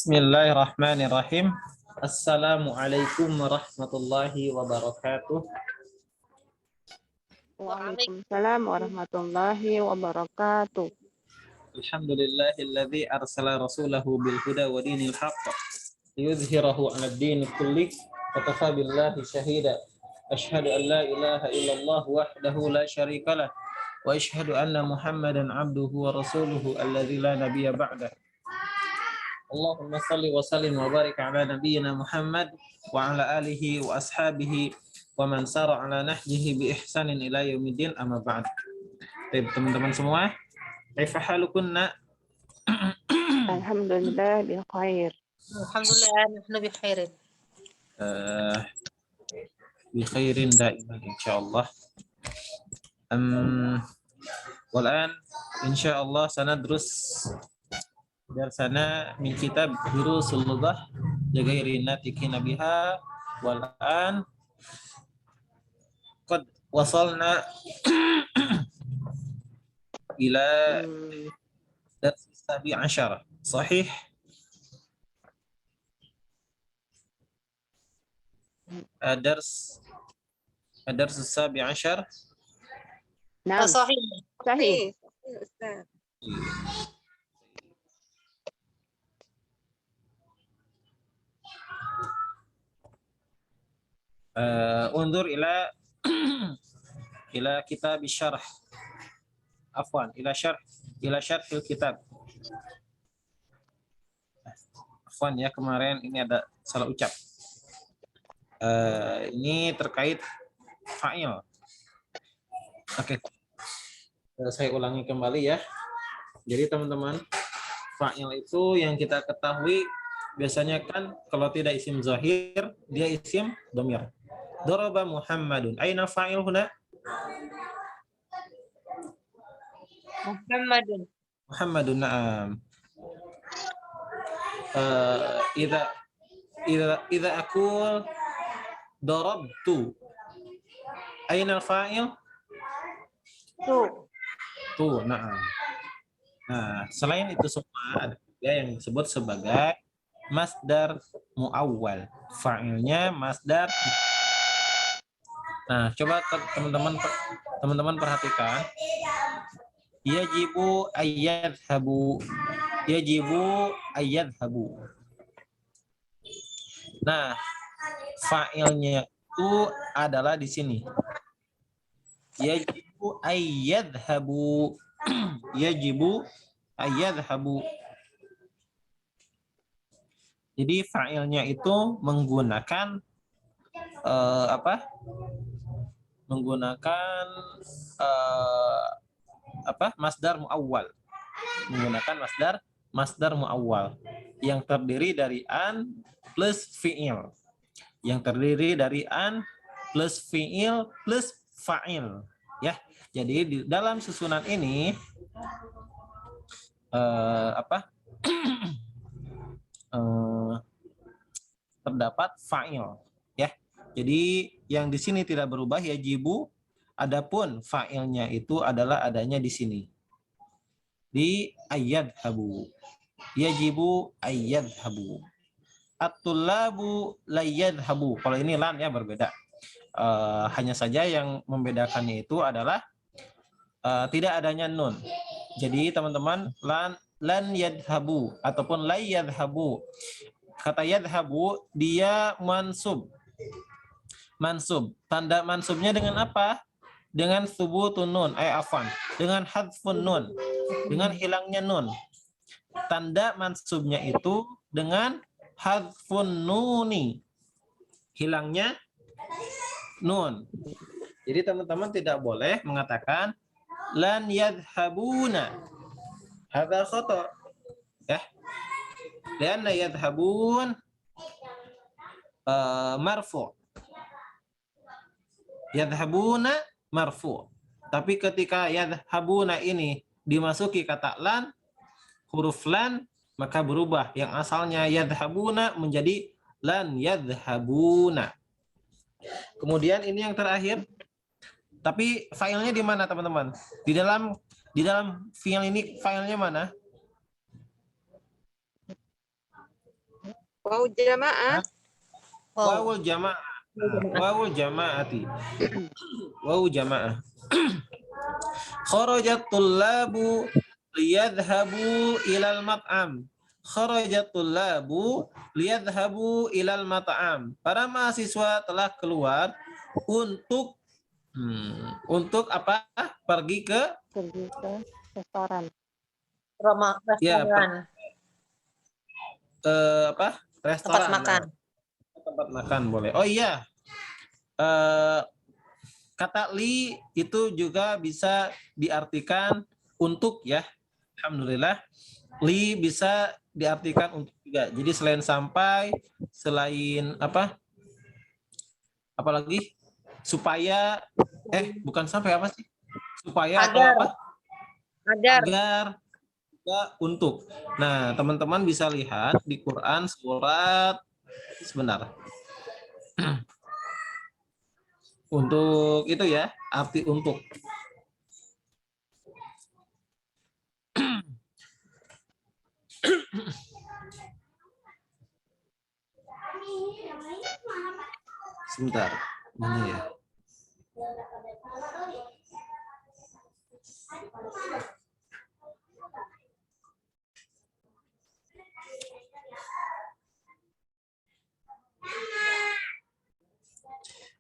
Bismillahirrahmanirrahim. Assalamualaikum warahmatullahi wabarakatuh. Waalaikumsalam warahmatullahi wabarakatuh. Alhamdulillahilladzi arsala rasulahu bil huda wa dinil haqq liyudhhirahu 'alad din kulli wa kafa billahi shahida. Asyhadu an la ilaha illallah wahdahu la syarikalah wa asyhadu anna Muhammadan 'abduhu wa rasuluhu alladzi la nabiyya ba'dah. Allahumma salli wa sallim wa barik ala nabiyyina Muhammad wa ala alihi wa ashabihi wa man sara ala nahjihi bi ihsanin ila yaumiddin, amma ba'd. Baik, teman-teman semua, kaifa halukunna? Alhamdulillah bi khair. Alhamdulillah nahnu bi khairin. Bi khairin daiman insyaallah. Wal'an insyaallah sanadrus darsana min kitab Durusul Lughah li ghairi natikina biha. Wal'an qad wasalna ila dars sabi asyara, sahih? Dars sabi asyar. Naam. Sahih. Sahih. Ustaz. Undur ila kitab syarh. Afwan, ila syarhil kitab. Afwan ya, kemarin ini ada salah ucap. Ini terkait fa'il. Oke. Saya ulangi kembali ya. Jadi teman-teman, fa'il itu yang kita ketahui biasanya kan kalau tidak isim zahir, dia isim dhamir. Daraba Muhammadun. Aina fa'il huna? Muhammadun. Muhammadun, na'am. Idza aqul darabtu. Aina al-fa'il? Tu, na'am. Nah, selain itu semua ada juga yang disebut sebagai masdar muawwal. Fa'ilnya masdar. Nah, coba teman-teman perhatikan. Yajibu ayyadhabu. Yajibu ayyadhabu. Nah, fa'ilnya itu adalah di sini. Yajibu ayyadhabu. Yajibu ayyadhabu. Jadi fa'ilnya itu menggunakan menggunakan masdar muawwal. Menggunakan masdar muawwal yang terdiri dari an plus fi'il. Yang terdiri dari an plus fi'il plus fa'il, ya. Jadi di dalam susunan ini terdapat fa'il, ya. Jadi yang di sini tidak berubah, yajibu, adapun fa'ilnya itu adalah adanya di sini. Di ayyadhabu. Yajibu ayyadhabu. At-tullabu layyadhabu. Kalau ini lan ya berbeda. Hanya saja yang membedakannya itu adalah tidak adanya nun. Jadi teman-teman, lan yadhabu ataupun la yadhabu. Kata yadhabu dia mansub. Mansub. Tanda mansubnya dengan apa? Dengan thubutun nun, afwan. Dengan hadfun nun. Dengan hilangnya nun. Tanda mansubnya itu dengan hadfun nuni. Hilangnya nun. Jadi teman-teman tidak boleh mengatakan lan yadhabuna. Hadza khata'. Ya. Lianna yadhabun marfu'. Yadhabuna marfu'. Tapi ketika yadhabuna ini dimasuki kata lan, huruf lan, maka berubah. Yang asalnya yadhabuna menjadi lan yadhabuna. Kemudian ini yang terakhir. Tapi filenya di mana teman-teman? Di dalam file ini filenya mana? Wau jamaah. Wow. Wawul jamaah. Wawul jamaati. Wawu jamaah. Kharajat tullabu liyadhhabu ilal mat'am. Kharajat tullabu liyadhhabu ilal mat'am. Para mahasiswa telah keluar untuk apa? Pergi ke restoran. ya, Restoran. apa? Restoran. Tempat makan. Tempat makan boleh. Oh iya. Kata li itu juga bisa diartikan untuk ya. Alhamdulillah. Li bisa diartikan untuk juga. Jadi selain sampai, selain apa? Apalagi supaya bukan sampai apa sih? Supaya atau Agar. apa? Agar. Agar juga untuk. Nah, teman-teman bisa lihat di Quran surat sebentar. Untuk itu ya, arti untuk. Sebentar. Mana ya?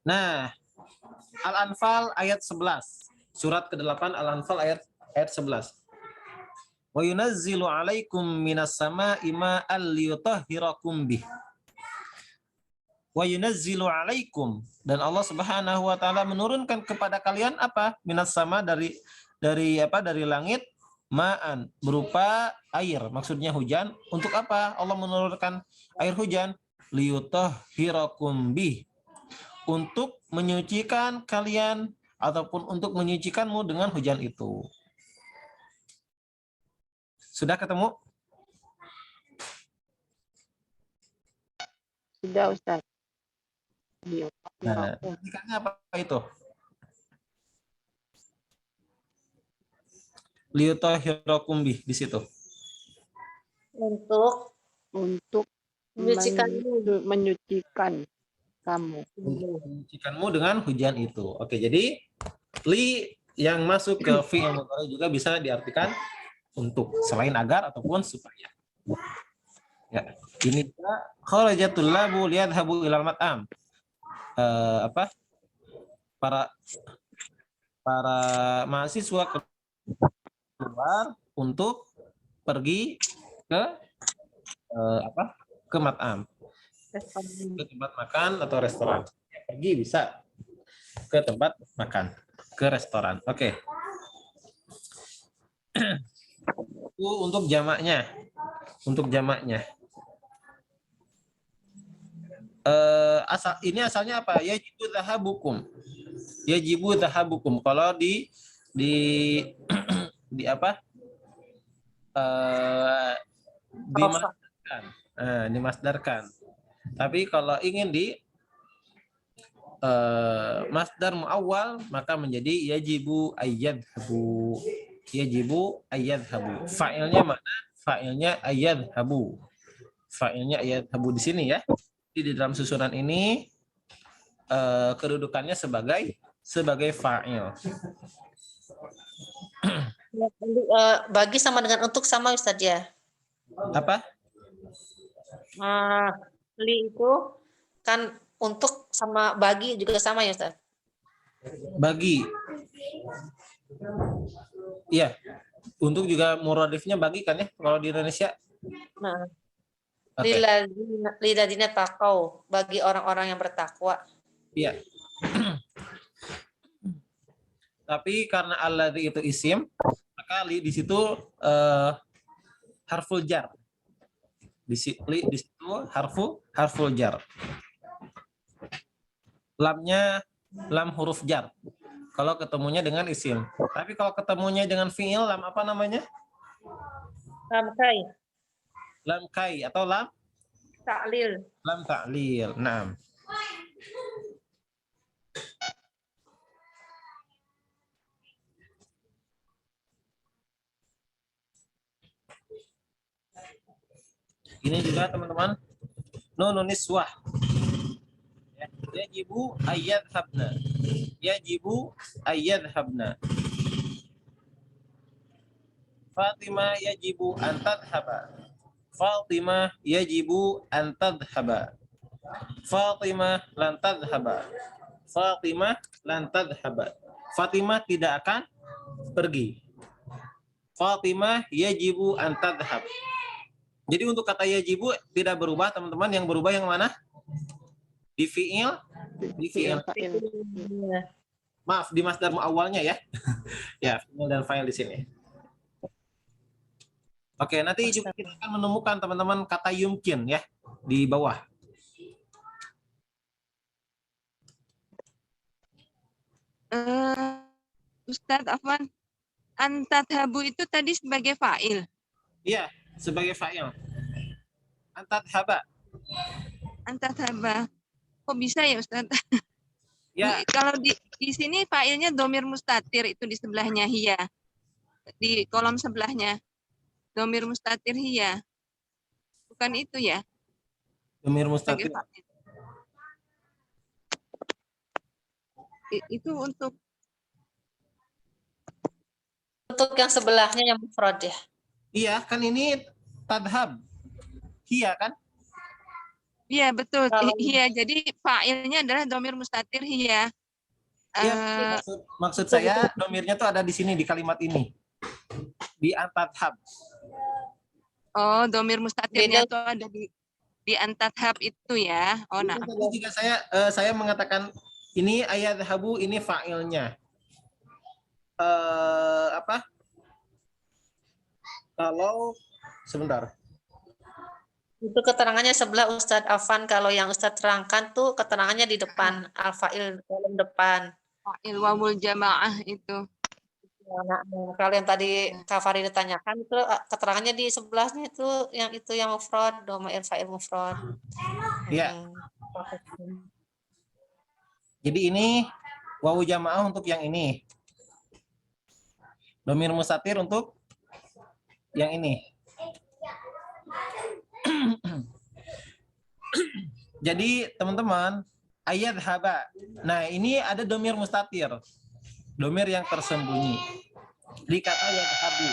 Nah, Al-Anfal ayat 11. Surat ke-8 Al-Anfal ayat 11. Wa yunazzilu 'alaikum minas sama'i ma'an liyutahhirakum bih. Wa yunazzilu 'alaikum, dan Allah Subhanahu wa taala menurunkan kepada kalian apa? Minas sama dari langit, ma'an berupa air, maksudnya hujan. Untuk apa Allah menurunkan air hujan? Liyutahhirakum bih, untuk menyucikan kalian ataupun untuk menyucikanmu dengan hujan itu. Sudah ketemu? Sudah, Ustaz. Nah, artinya apa itu? Liyutahhirakum bih di situ. Untuk menyucikan kamu. Menyucikanmu dengan hujan itu. Oke, jadi li yang masuk ke fi'il mudhari juga bisa diartikan untuk, selain agar ataupun supaya. Ya, ini kharajatul labu liyadhhabu ilal mat'am. Para mahasiswa keluar untuk pergi ke ke mat'am, ke tempat makan atau restoran. Pergi bisa ke tempat makan, ke restoran. Oke. Itu untuk jamaknya. Ini asalnya apa? Yajibu dhahabukum. Kalau di apa? Dimasdarkan. Dimasdarkan. Tapi kalau ingin di masdar muawwal, maka menjadi yajibu ayyadhabu. Yajibu ayyadhabu. Fa'ilnya mana? Fa'ilnya ayyadhabu. Fa'ilnya ayyadhabu di sini ya. Di dalam susunan ini kedudukannya sebagai fa'il. Bagi sama dengan untuk sama Ustaz ya. Apa? Li itu kan untuk sama bagi juga sama ya Ustaz. Bagi. Iya. Untuk juga muradifnya bagi kan ya kalau di Indonesia. Nah. Okay. Lilladzina taqau, bagi orang-orang yang bertakwa. Iya. Tapi karena alladzi itu isim, maka li di situ harful jar. Di situ harful jar. Lamnya lam huruf jar. Kalau ketemunya dengan isim. Tapi kalau ketemunya dengan fiil, lam apa namanya? Lam kai. Lam kai atau lam ta'lil. Lam ta'lil. Naam. Ini juga teman-teman Nunun niswah. Ya, yajibu ayyadhabna. Yajibu ayyadhabna. Fatimah yajibu an tadhhaba. Fatimah yajibu an tadhhaba. Fatimah lan tadhhaba. Fatimah lan tadhhaba. Fatimah tidak akan pergi. Fatimah yajibu an tadhhab. Jadi untuk kata yajibu tidak berubah, teman-teman. Yang berubah yang mana? Di fi'il, di fi'il. Fa'il. Maaf, di masdar muawwalnya ya. Ya, fi'il dan fa'il di sini. Oke, nanti juga kita akan menemukan teman-teman kata yumkin ya di bawah. Ustadz Afwan, antadhabu itu tadi sebagai fa'il. Iya, sebagai fa'il. Antadhaba. Antadhaba. Kok bisa ya Ustadz? Ya, Kalau di sini fa'ilnya domir mustatir itu di sebelahnya hiya. Di kolom sebelahnya. Domir mustatir hiya. Bukan itu ya? domir Sebagai mustatir. fa'il. Itu untuk yang sebelahnya yang mufrad ya. Iya, kan ini tadhab. Iya kan? iya betul. Kalau- Hiya. Jadi fa'ilnya adalah domir mustatir hiya. Iya, maksud saya domirnya tuh ada di sini di kalimat ini. Di antadhab. Oh, domir mustatirnya Beda. tuh ada di antadhab itu ya. Oh, nah. Tadi juga saya mengatakan ini ayat habu, ini fa'ilnya. Apa? Kalau sebentar. Itu keterangannya sebelah Ustadz Afan. Kalau yang Ustadz terangkan tuh keterangannya di depan. Al-fa'il kolom depan. Fa'il wawul jamaah itu. Nah, kalau yang tadi Kak Farid ditanyakan itu keterangannya di sebelahnya itu yang mufrad, domair fa'il mufrad. Iya. Jadi ini wawu jamaah untuk yang ini. Domir mustatir untuk yang ini. Jadi teman-teman, ayat haba. Nah, ini ada domir mustatir. Domir yang tersembunyi. Di kata yadhabu.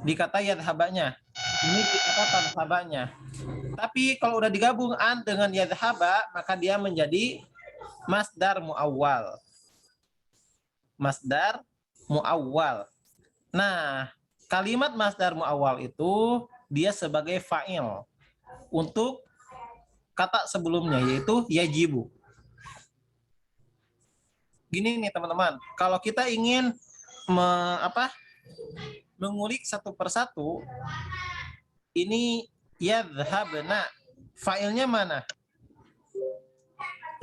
Di kata yadhabanya. Ini di kata tadhabanya. Tapi kalau udah digabung an dengan yadhaba, maka dia menjadi masdar muawwal. Masdar muawwal. Nah, kalimat masdar muawwal itu dia sebagai fa'il untuk kata sebelumnya, yaitu yajibu. Gini nih teman-teman, kalau kita ingin mengulik satu persatu, ini yadhhabna, fa'ilnya mana?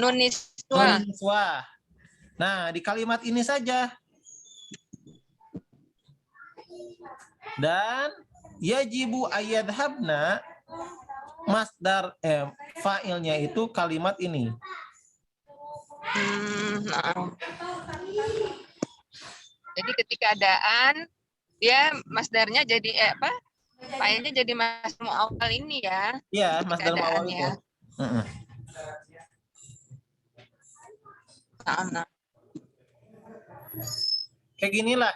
Nuniswa. Nuniswa. Nah, di kalimat ini saja. Dan yajibu ayyadhabna, masdar fa'ilnya itu kalimat ini. Nah. Jadi ketika ada an, dia masdarnya jadi apa? Fa'ilnya jadi masdar muawwal ini ya. Iya, Ketika masdar ada muawwal an itu. ya. Nah. Kayak ginilah.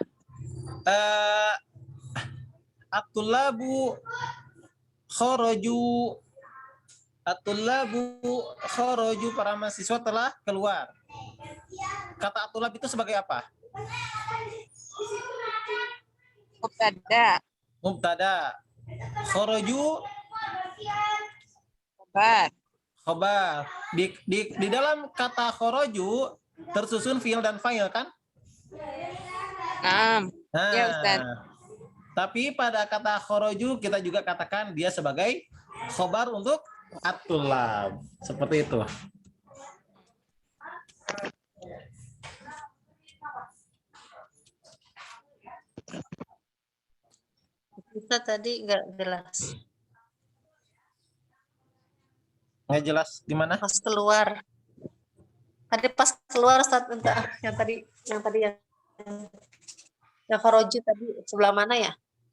At-tullabu kharaju, para mahasiswa telah keluar. Kata at-tullab itu sebagai apa? Mubtada. Kharaju khobar. Di dalam kata kharaju tersusun fi'il dan fa'il kan? Nah, Nah, ya Ustaz. tapi pada kata kharaju kita juga katakan dia sebagai khobar untuk at-tullab. Seperti itu. Kita tadi nggak jelas. Nggak jelas gimana? Pas keluar. Tadi pas keluar Ustaz, yang tadi yang kharoju tadi sebelah mana ya?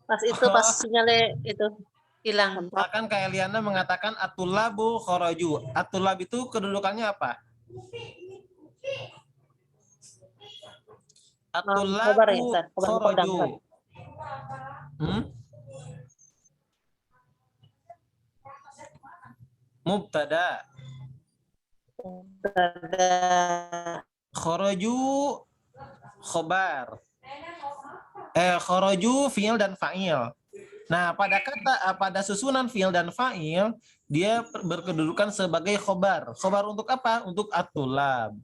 Pas itu pas sinyalnya itu Hilang. tempat Akan Kak Eliana mengatakan atulabu khoroju. Atulab itu kedudukannya apa? Khobar ya, Atulabu Ustaz? Khobar muqaddam, khoroju. Ustaz. Mubtada. Ada Khoroju khobar. Khoroju fi'il dan fa'il. Nah, pada susunan fi'il dan fa'il, dia berkedudukan sebagai khobar. Khobar untuk apa? Untuk atulab.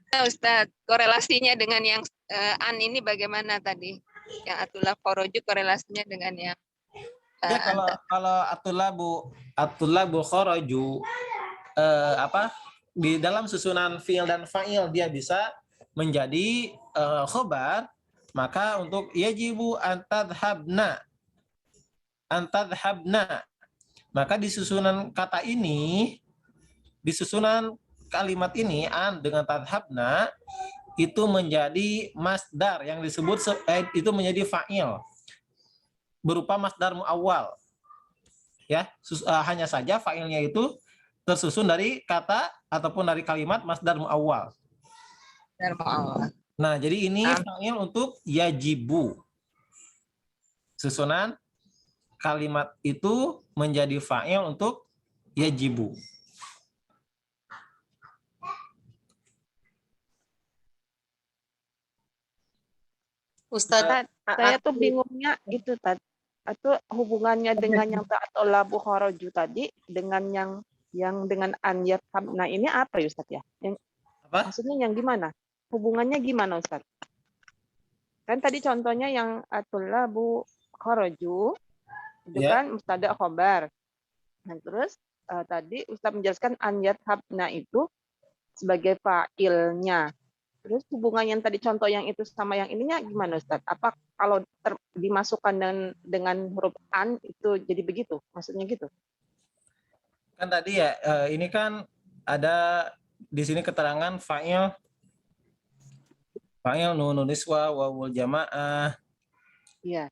Nah, Ustadz, korelasinya dengan yang an ini bagaimana tadi? Yang atulah khoroju korelasinya dengan yang Ya, kalau atulabu khoroju di dalam susunan fi'il dan fa'il dia bisa menjadi khobar, maka untuk yajibu antadhabna, maka di susunan kata ini, di susunan kalimat ini an dengan tadhabna itu menjadi masdar yang disebut itu menjadi fa'il berupa masdar muawwal. Ya, hanya saja fa'ilnya itu tersusun dari kata ataupun dari kalimat masdar muawwal. Nah, jadi ini fa'il untuk yajibu. Susunan kalimat itu menjadi fa'il untuk yajibu. Ustaz, saya tuh bingungnya itu tadi atau hubungannya dengan yang atulabu khoroju tadi dengan yang dengan an yadhabna ini apa ya Ustaz ya? Yang, Apa? maksudnya yang gimana? Hubungannya gimana Ustaz? Kan tadi contohnya yang atulabu khoroju itu Ya. kan mustada khobar. Nah, terus tadi Ustaz menjelaskan an yadhabna itu sebagai fa'ilnya. Terus hubungan yang tadi contoh yang itu sama yang ininya gimana Ustaz? Apa kalau dimasukkan dengan huruf an itu jadi begitu? Maksudnya gitu? Kan tadi ya, ini kan ada di sini keterangan fa'il nunun niswa wawul jamaah. Iya.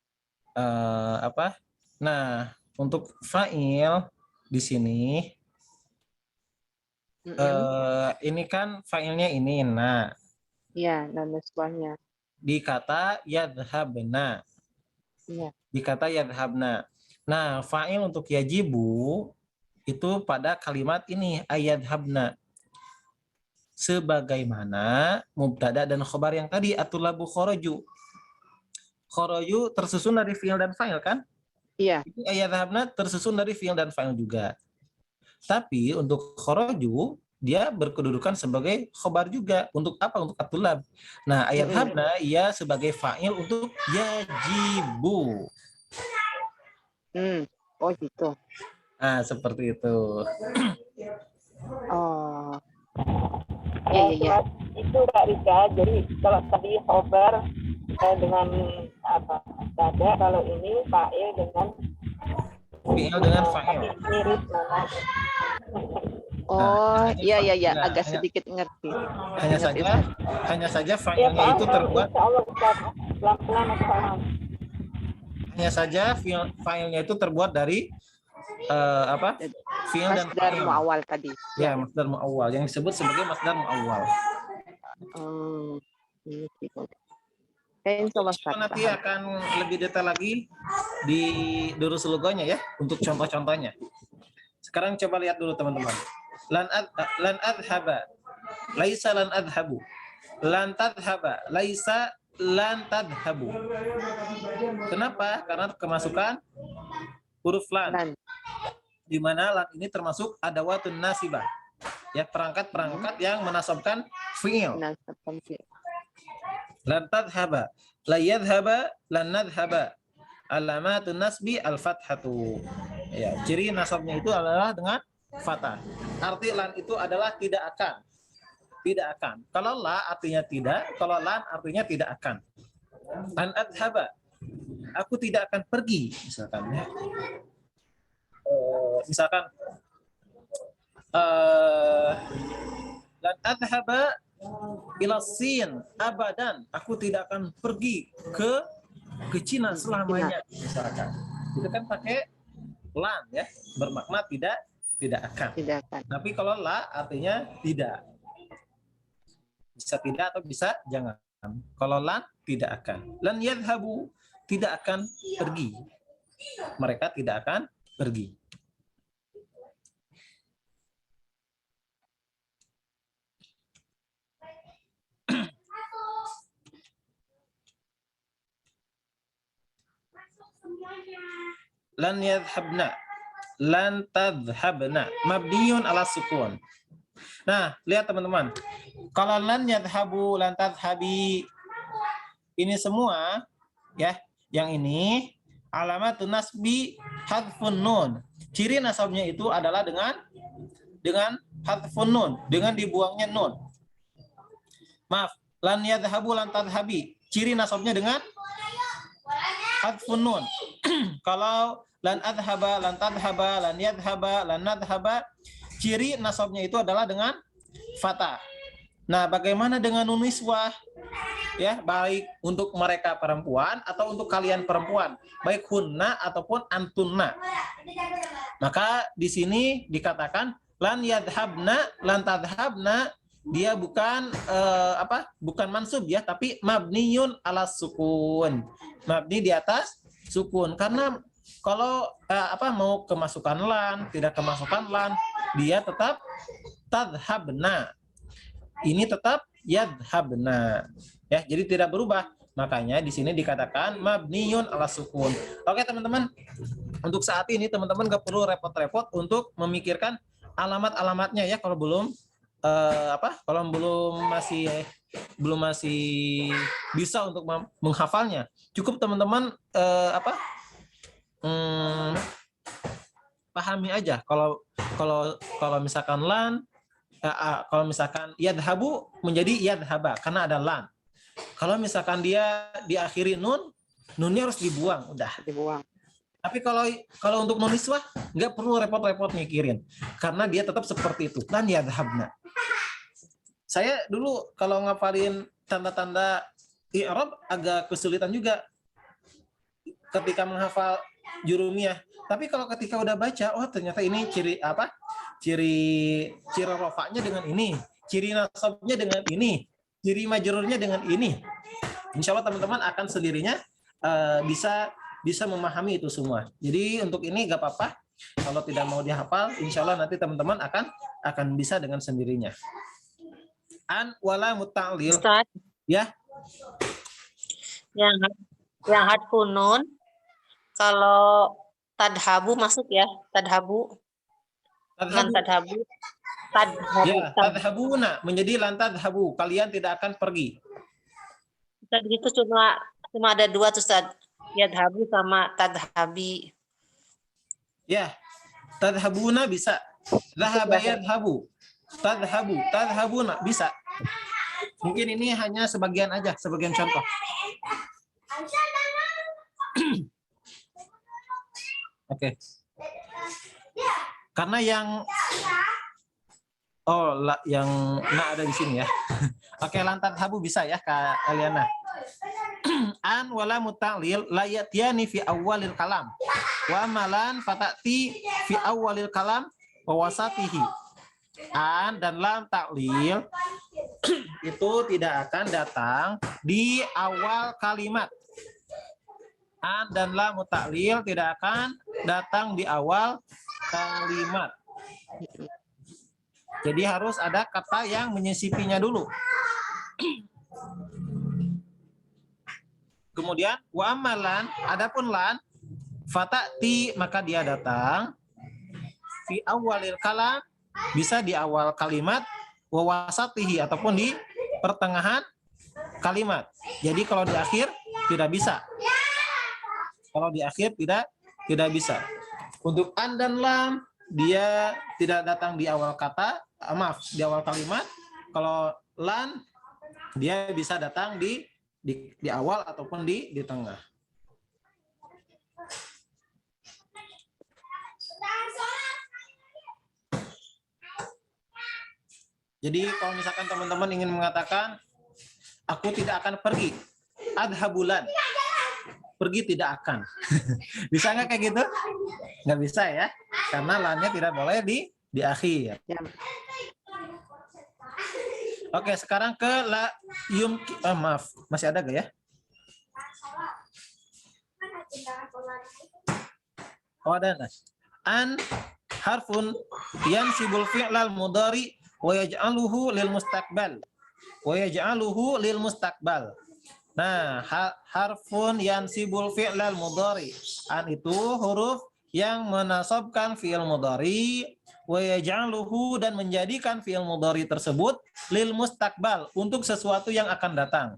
Nah, untuk fa'il di sini ini kan fa'ilnya ini. Nah, Iya, dan nisbahnya. di kata yadhabna. Iya. Di kata yadhabna. Nah, fa'il untuk yajibu itu pada kalimat ini ayadhabna. Sebagaimana mubtada dan khobar yang tadi atulabu khoroju. Khoroju tersusun dari fi'il dan fa'il kan? Iya. Ini ayadhabna tersusun dari fi'il dan fa'il juga. Tapi untuk khoroju dia berkedudukan sebagai khobar juga. Untuk apa? Untuk atulab. Nah, ayadhabna ia sebagai fa'il untuk yajibu. Oh gitu. Nah, seperti itu. Oh. Iya. Itu Kak Rika, jadi kalau tadi khobar dengan apa dada, kalau ini fa'il dengan Fi'il dengan fa'il. mirip mana? Oh, iya. Nah, Agak sedikit ngerti. Hanya saja Ya fa'ilnya Pak, itu terbuat. insya Allah Ustaz, pelan-pelan aku paham. Hanya saja fa'ilnya itu terbuat dari fi'il dan Masdar fa'il. muawwal tadi. Ya, masdar muawwal yang disebut sebagai masdar muawwal. Insya Allah Ustaz, Nanti paham. akan lebih detail lagi di durus logonya ya untuk contoh-contohnya. Sekarang coba lihat dulu teman-teman. Lan adhaba. Laisa lan adhabu. Lan tadhaba. Laisa lan tadhabu. Kenapa? Karena kemasukan huruf lan. Dan Di mana lan ini termasuk adawatun nasibah. Ya, perangkat-perangkat yang menasabkan fi'il. Lan tadhaba. La yadhaba lan nadhaba. Alamatun nasbi al-fathatu. Ya, ciri nasabnya itu adalah dengan fathah. Arti lan itu adalah tidak akan. Tidak akan. Kalau la artinya tidak, kalau lan artinya tidak akan. Lan adhaba. Aku tidak akan pergi, misalkan ya. Misalkan lan adhaba ila Sin abadan, aku tidak akan pergi ke Cina selamanya misalkan. Itu kan pakai lan ya, bermakna tidak akan. Tidak akan. Tapi kalau la artinya tidak. Bisa tidak atau bisa jangan. Kalau lan tidak akan. Lan yadhabu, tidak akan pergi. Mereka tidak akan pergi. Lan yadhabna, lan tadhabna, mabniun ala sukun. Nah, lihat teman-teman. Kalau lan yadhabu, lan tadhabi, ini semua ya, yang ini alamatun nasbi hadfun nun. Ciri nasabnya itu adalah dengan hadfun nun, dengan dibuangnya nun. Maaf, lan yadhabu, lan tadhabi, ciri nasabnya dengan hadfun nun. Kalau lan adhaba, lan tadhaba, lan yadhaba, lan nadhaba, ciri nasabnya itu adalah dengan fathah. Nah, bagaimana dengan nun niswah? Ya, baik untuk mereka perempuan atau untuk kalian perempuan, baik hunna ataupun antunna. Maka di sini dikatakan lan yadhabna, lan tadhabna, dia bukan bukan mansub ya, tapi mabniyun ala sukun. Mabni di atas sukun, karena kalau mau kemasukan lan, tidak kemasukan lan, dia tetap tadhabna. Ini tetap yadhabna. Ya, jadi tidak berubah. Makanya di sini dikatakan mabniyun ala sukun. Oke, teman-teman. Untuk saat ini teman-teman nggak perlu repot-repot untuk memikirkan alamat-alamatnya ya, kalau belum kalau belum masih bisa untuk menghafalnya. Cukup teman-teman pahami aja. Kalau misalkan lan, kalau misalkan yadhabu menjadi yadhaba karena ada lan. Kalau misalkan dia diakhiri nun, nunnya harus dibuang, udah. Dibuang. Tapi kalau untuk nun niswah nggak perlu repot-repot mikirin, karena dia tetap seperti itu. Lan yadhabna. Saya dulu kalau ngapalin tanda-tanda i'rab agak kesulitan juga ketika menghafal jurumiyah. Tapi kalau ketika udah baca, oh ternyata ini ciri rofaknya dengan ini, ciri nasabnya dengan ini, ciri majrurnya dengan ini. Insya Allah teman-teman akan sendirinya bisa memahami itu semua. Jadi untuk ini gak apa-apa. Kalau tidak mau dihafal, insya Allah nanti teman-teman akan bisa dengan sendirinya. An wala muta'lil. Ustaz, Ya. yang hadfun nun, kalau tadhabu masuk ya, tadhabu. Lan tadhabu. Ya, tadhabuna menjadi lan tadhabu. Kalian tidak akan pergi. Tadi itu cuma ada dua tuh, Ustaz. Yadhabu sama tadhabi. Ya, tadhabuna bisa. Dhahaba yadhabu. Tadhabuna bisa. Mungkin ini hanya sebagian aja, sebagian contoh. Oke. Karena yang ada di sini ya. Oke, lantat habu bisa ya Kak Eliana. An wala muta'lil la yatiyani fi awwalil kalam. Wa malan fatati fi awwalil kalam wa wasatihi. An dan lam ta'lil itu tidak akan datang di awal kalimat. An dan lam ta'lil tidak akan datang di awal kalimat. Jadi harus ada kata yang menyisipinya dulu. Kemudian wa amalan, adapun lan fatati maka dia datang fi awalil kalam, bisa di awal kalimat, wa wasatihi ataupun di pertengahan kalimat. Jadi kalau di akhir tidak bisa. Kalau di akhir tidak bisa. Untuk an dan lam dia tidak datang di awal kata, di awal kalimat. Kalau lan dia bisa datang di awal ataupun di tengah. Jadi kalau misalkan teman-teman ingin mengatakan aku tidak akan pergi, adhabulan, pergi tidak akan. Bisa nggak kayak gitu? Nggak bisa ya, karena lannya tidak boleh di akhir. Ya. Oke, sekarang ke la maaf, masih ada gak ya? Oh ada. Nah. An harfun yansibul fi'lal mudhari wa yaj'aluhu lil mustaqbal. Wa yaj'aluhu lil mustaqbal. Nah, harfun yansibul fi'lal mudhari. An itu huruf yang menasabkan fi'il mudhari wa yaj'aluhu dan menjadikan fi'il mudhari tersebut lil mustaqbal untuk sesuatu yang akan datang.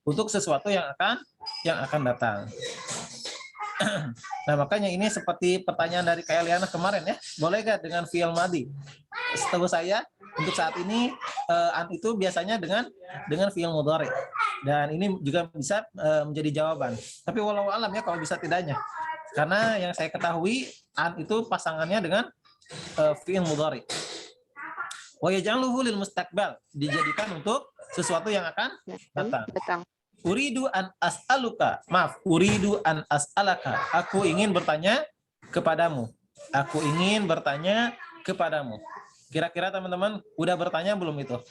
Untuk sesuatu yang akan datang. Nah, makanya ini seperti pertanyaan dari Kak Eliana kemarin ya. Boleh nggak dengan fi'il madhi? Setahu saya untuk saat ini an itu biasanya dengan fi'il mudhari. Dan ini juga bisa menjadi jawaban. Tapi walau alam ya kalau bisa tidaknya. Karena yang saya ketahui an itu pasangannya dengan fi'il mudhari. Wa yaj'aluhu lil mustaqbal, dijadikan untuk sesuatu yang akan datang. Uridu an as'aluka. Maaf, uridu an as'alaka. Aku ingin bertanya kepadamu. Aku ingin bertanya kepadamu. Kira-kira teman-teman udah bertanya belum itu?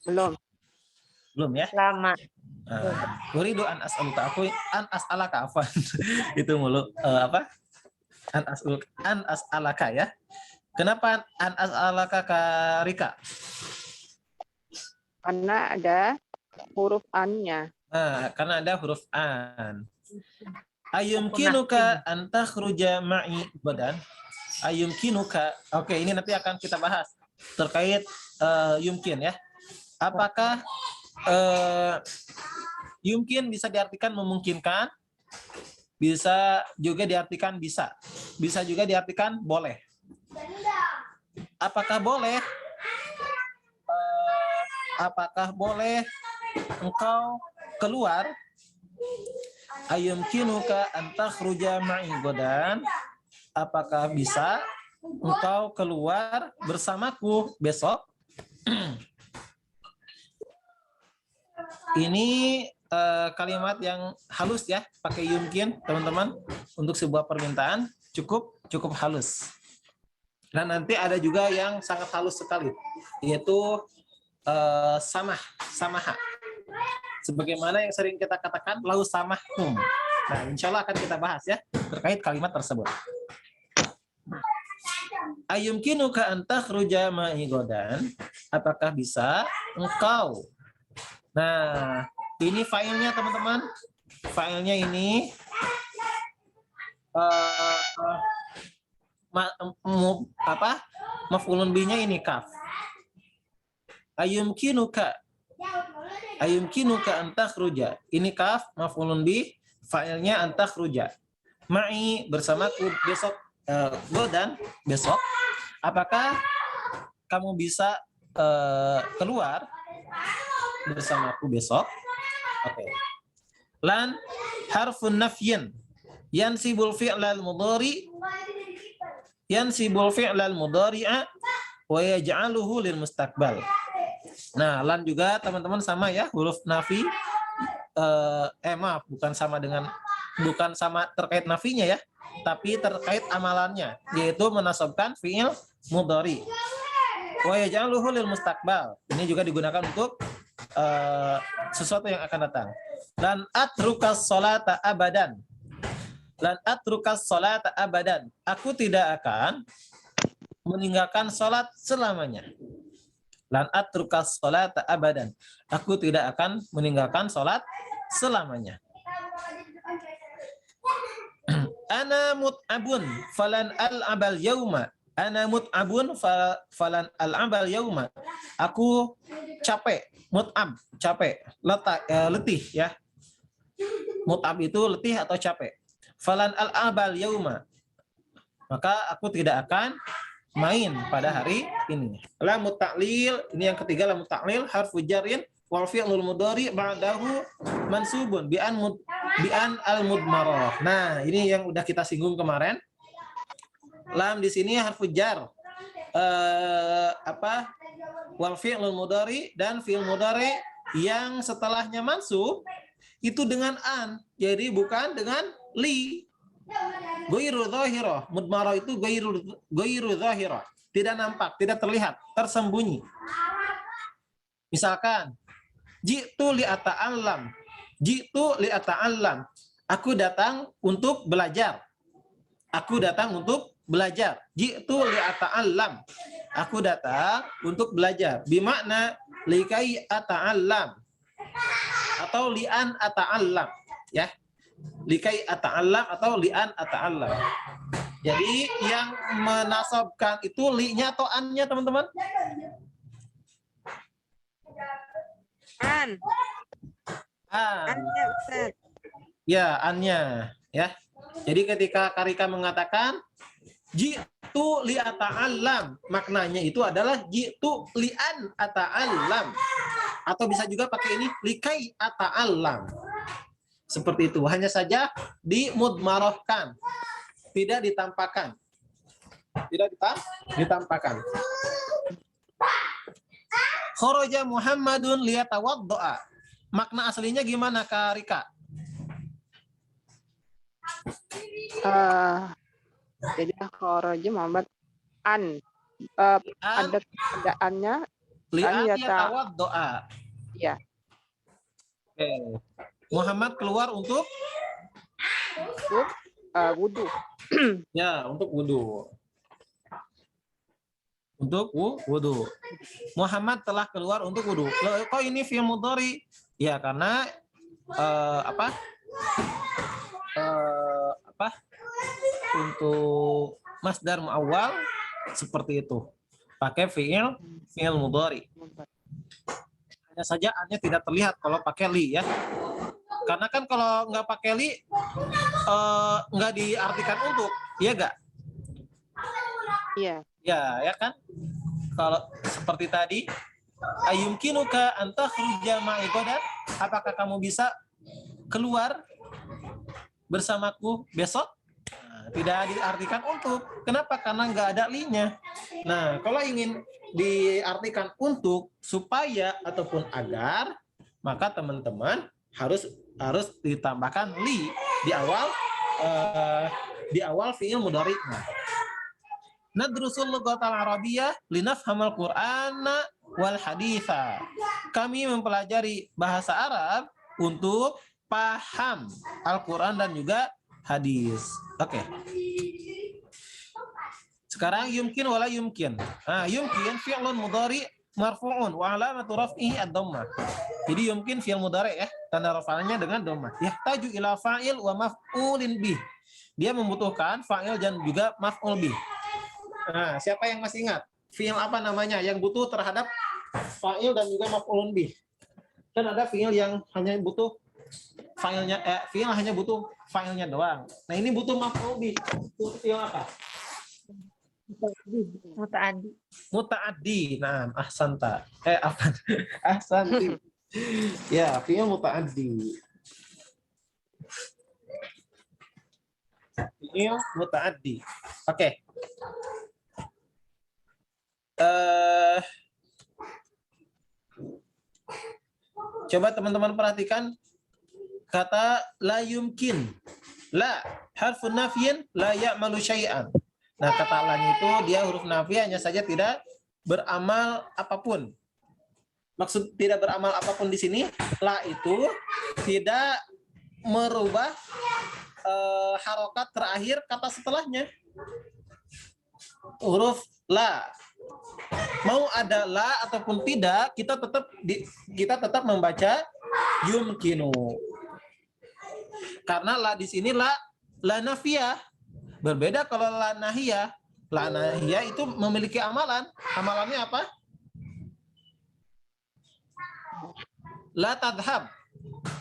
Belum. Belum ya? Lama. Uridu an as'aluka. Aku an as'alaka apa? Itu mulu apa? An as'alaka ya. Kenapa an as'alaka Kak Rika? Karena ada huruf an-nya. Nah, karena ada huruf an. Ayumkinuka an takhruja ma'i badan. Ayumkinuka. Oke, ini nanti akan kita bahas terkait yumkin ya. Apakah yumkin bisa diartikan memungkinkan? Bisa juga diartikan bisa. Bisa juga diartikan boleh. Apakah boleh? Apakah boleh engkau keluar? Ayumkinuka an takhruja ma'i godan. Apakah bisa engkau keluar bersamaku besok? Ini kalimat yang halus ya, pakai yumkin teman-teman, untuk sebuah permintaan cukup halus. Dan nanti ada juga yang sangat halus sekali, yaitu samaha. Sebagaimana yang sering kita katakan lau samahum. Nah, insya Allah akan kita bahas ya terkait kalimat tersebut. Ayumkinuka an takhruja ma'i godan. Apakah bisa engkau? Nah, ini filenya teman-teman. Filenya ini maf'ulun bihi-nya ini kaf. Ayumkinuka an takhruja. Ini kaf maf'ulun bih, fa'ilnya an takhruja. Ma'i bersamaku besok, godan besok. Apakah kamu bisa keluar bersamaku besok? Oke. Lan harfun nafyin yansibul fi'lal mudhari wa yaj'aluhu lil mustaqbal. Nah, lan juga teman-teman sama ya, huruf nafi. Bukan sama terkait nafinya ya, tapi terkait amalannya, yaitu menasabkan fi'il mudhari. Wa yaj'aluhu lil mustaqbal. Ini juga digunakan untuk sesuatu yang akan datang. Lan atrukas salata abadan. Lan atrukas salata abadan. Aku tidak akan meninggalkan salat selamanya. Lan atrukas salata abadan. Aku tidak akan meninggalkan salat selamanya. Ana mut'abun falan al-abal yauma. Ana mut'abun falan al-abal yauma. Aku capek. Mut'ab, capek. Letih ya. Mut'ab itu letih atau capek. Falan al-abal yauma. Maka aku tidak akan main pada hari ini. Lamut ta'lil, ini yang ketiga, lamut ta'lil harfu jarrin wal fi'lul mudhari ba'dahu mansubun bi an al mudmarah. Nah, ini yang udah kita singgung kemarin. Lam di sini harfu jar. wal fi'lul mudhari dan fi'il mudhari yang setelahnya mansub itu dengan an. Jadi bukan dengan li. Ghairu dhahirah. Mudmarah itu ghairu dhahirah. Tidak nampak, tidak terlihat, tersembunyi. Misalkan jitu li ata'allam. Jitu li ata'allam. Aku datang untuk belajar. Aku datang untuk belajar. Jitu li ata'allam. Aku datang untuk belajar. Bimakna likai ata'allam. Atau li'an ata'allam. Ya. Likai ata'allam atau li'an ata'allam. Jadi yang menasabkan itu li-nya atau an-nya, teman-teman? An. An. An-nya, Ustaz. Ya, an-nya. Ya. Jadi ketika Karika mengatakan jitu li ata'allam, maknanya itu adalah jitu li'an ata'allam. Atau bisa juga pakai ini likai ata'allam. Seperti itu. Hanya saja dimudmarahkan. Tidak ditampakkan. Tidak ditampakkan. Kharaja Muhammadun liyatawaddo'a. Makna aslinya gimana, Kak Rika? Jadi kharaja Muhammad an. Ada keadaannya Liyatawaddo'a. ya. Oke. Muhammad keluar untuk Wudu. ya, untuk wudu. Untuk wudu. Muhammad telah keluar untuk wudu. Loh, kok ini fi'il mudhari? Ya, karena untuk masdar muawwal seperti itu. Pakai fi'il mudhari. Hanya saja an-nya tidak terlihat kalau pakai li, ya. Karena kan kalau nggak pakai li nggak diartikan untuk, iya nggak? Iya. Ya kan? Kalau seperti tadi, ayumkinuka anta khruja ma'i ghadan? Apakah kamu bisa keluar bersamaku besok? Nah, tidak diartikan untuk. Kenapa? Karena nggak ada li-nya. Nah, kalau ingin diartikan untuk, supaya ataupun agar, maka teman-teman harus ditambahkan li di awal fi'il mudhari'nya. Nadrusul lughatal arabiyyah linafhamal qur'ana wal haditha. Kami mempelajari bahasa Arab untuk paham Al-Qur'an dan juga hadis. Oke. Sekarang yumkin wala yumkin. Yumkin fi'lun mudhari' marfu'un wa alamatu raf'ihi ad-dhammah. Jadi yumkin fi'il mudhari' ya, tanda rafa'nya dengan dhammah. Yahtaju ila fa'il wa maf'ulin bih. Dia membutuhkan fa'il dan juga maf'ul bih. Nah, siapa yang masih ingat? Fi'il apa namanya yang butuh terhadap fa'il dan juga maf'ulun bih? Kan ada fi'il yang hanya butuh fa'ilnya, fi'il hanya butuh fa'ilnya doang. Nah, ini butuh maf'ul bih. Itu fi'il apa? Muta'addi. Nah, ahsanta. Ahsanti. Ya, fi'il muta'addi. Fi'il muta'addi. Oke. Coba teman-teman perhatikan kata la yumkin. La harfun nafyin la ya'malu syai'an. Nah, kata la itu dia huruf nafi, hanya saja tidak beramal apapun. Maksud tidak beramal apapun di sini, la itu tidak merubah harokat terakhir kata setelahnya. Huruf la. Mau ada la ataupun tidak, kita tetap membaca yumkinu. Karena la di sini la nafiyah. Berbeda kalau la nahiyah. La nahiyah itu memiliki amalan. Amalannya apa? La tadhab.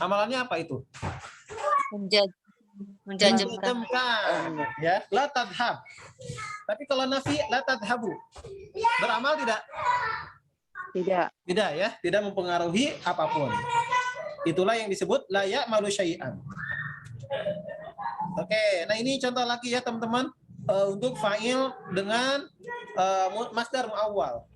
Amalannya apa itu? Menjajamkan. Ya, la tadhab. Tapi kalau nafi la tadhabu. Beramal tidak? Tidak. Tidak ya, tidak mempengaruhi apapun. Itulah yang disebut la ya'malu syai'an. Oke, nah ini contoh lagi ya teman-teman, untuk fa'il dengan masdar muawwal.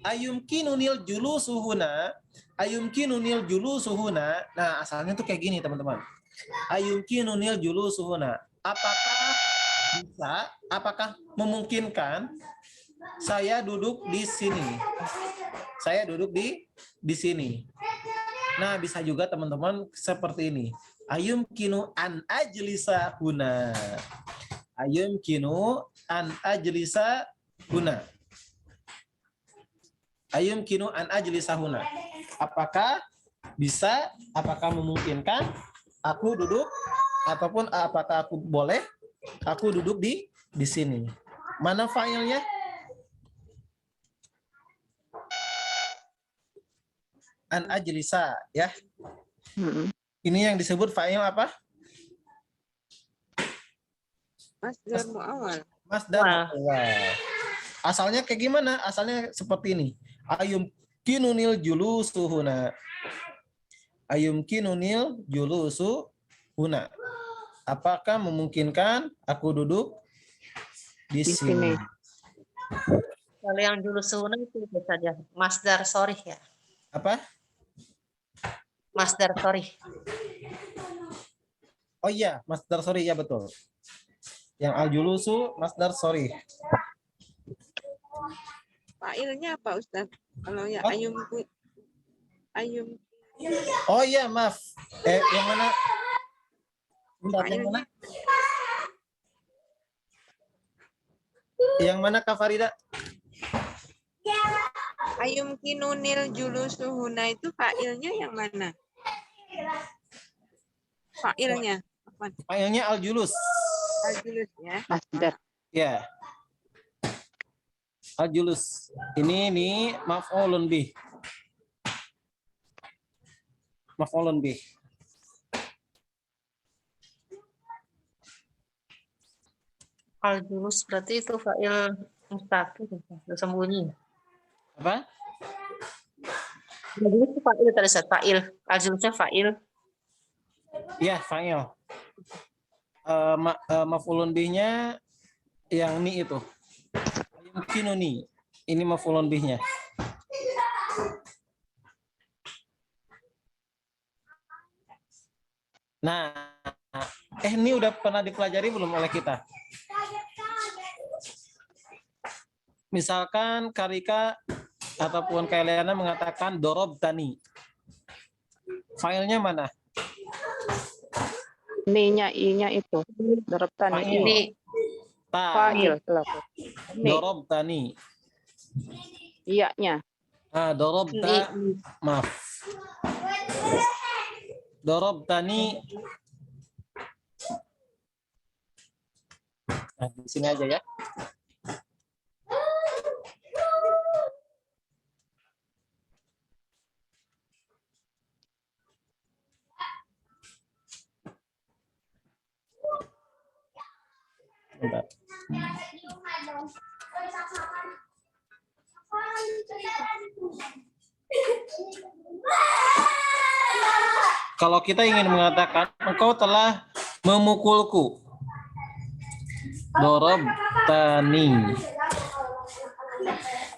Ayumkinunil julusuhuna. Ayumkinunil julusuhuna. Nah, asalnya tuh kayak gini, teman-teman. Ayumkinunil julusuhuna. Apakah memungkinkan saya duduk di sini? Saya duduk di sini. Nah, bisa juga teman-teman seperti ini. Ayumkinu an ajlisa huna. Ayumkinu an ajlisa huna. Ayumkinu an ajlisa huna. Apakah bisa, apakah memungkinkan aku duduk, ataupun apakah aku boleh aku duduk di sini? Mana fa'ilnya? An ajlisa, ya. Ini yang disebut fa'il apa? Masdar muawwal. Masdar muawwal. Asalnya kayak gimana? Asalnya seperti ini. Ayumkinunil julusuhuna. Ayumkinunil julusuhuna. Apakah memungkinkan aku duduk di sini? Kalau yang julusuhuna itu saja masdar sorry ya. Apa? Masdar sorry. Oh iya, masdar sorry, ya betul. Yang al-julusu masdar sorry. Fa'ilnya apa Ustaz? Kalau ya ayum. Oh iya, maaf. Yang mana? Bentar, yang mana? Yang mana Kak Farida? Ayumkinunil julusuhuna itu fa'ilnya yang mana? Fa'ilnya. Fa'ilnya al-julus. Al-julus ya. Masdar. Ya. Al-julus. Ini maf'ulun bih. Maf'ulun bih. Al-julus berarti itu fa'il mustaqil, sembunyi. Apa? Al-julus itu fa'il tadi Ustaz, fa'il. Al-julusnya fa'il. Iya, fa'il. Maf'ulun bihnya yang ni itu. Ayumkinuni. Ini maf'ulun bihnya. Nah, ini udah pernah dipelajari belum oleh kita? Misalkan Karika ataupun Kailiana mengatakan dorob tani. Filenya mana? Ni-nya, I-nya itu. Dorob tani. Fa'il. Ini Fa'il. Ni. Dorob tani. Iya-nya. Dorob ta. Maaf. Dorob tani. Nah, di sini aja ya. Bentar. Kalau kita ingin mengatakan engkau telah memukulku, dorob tani.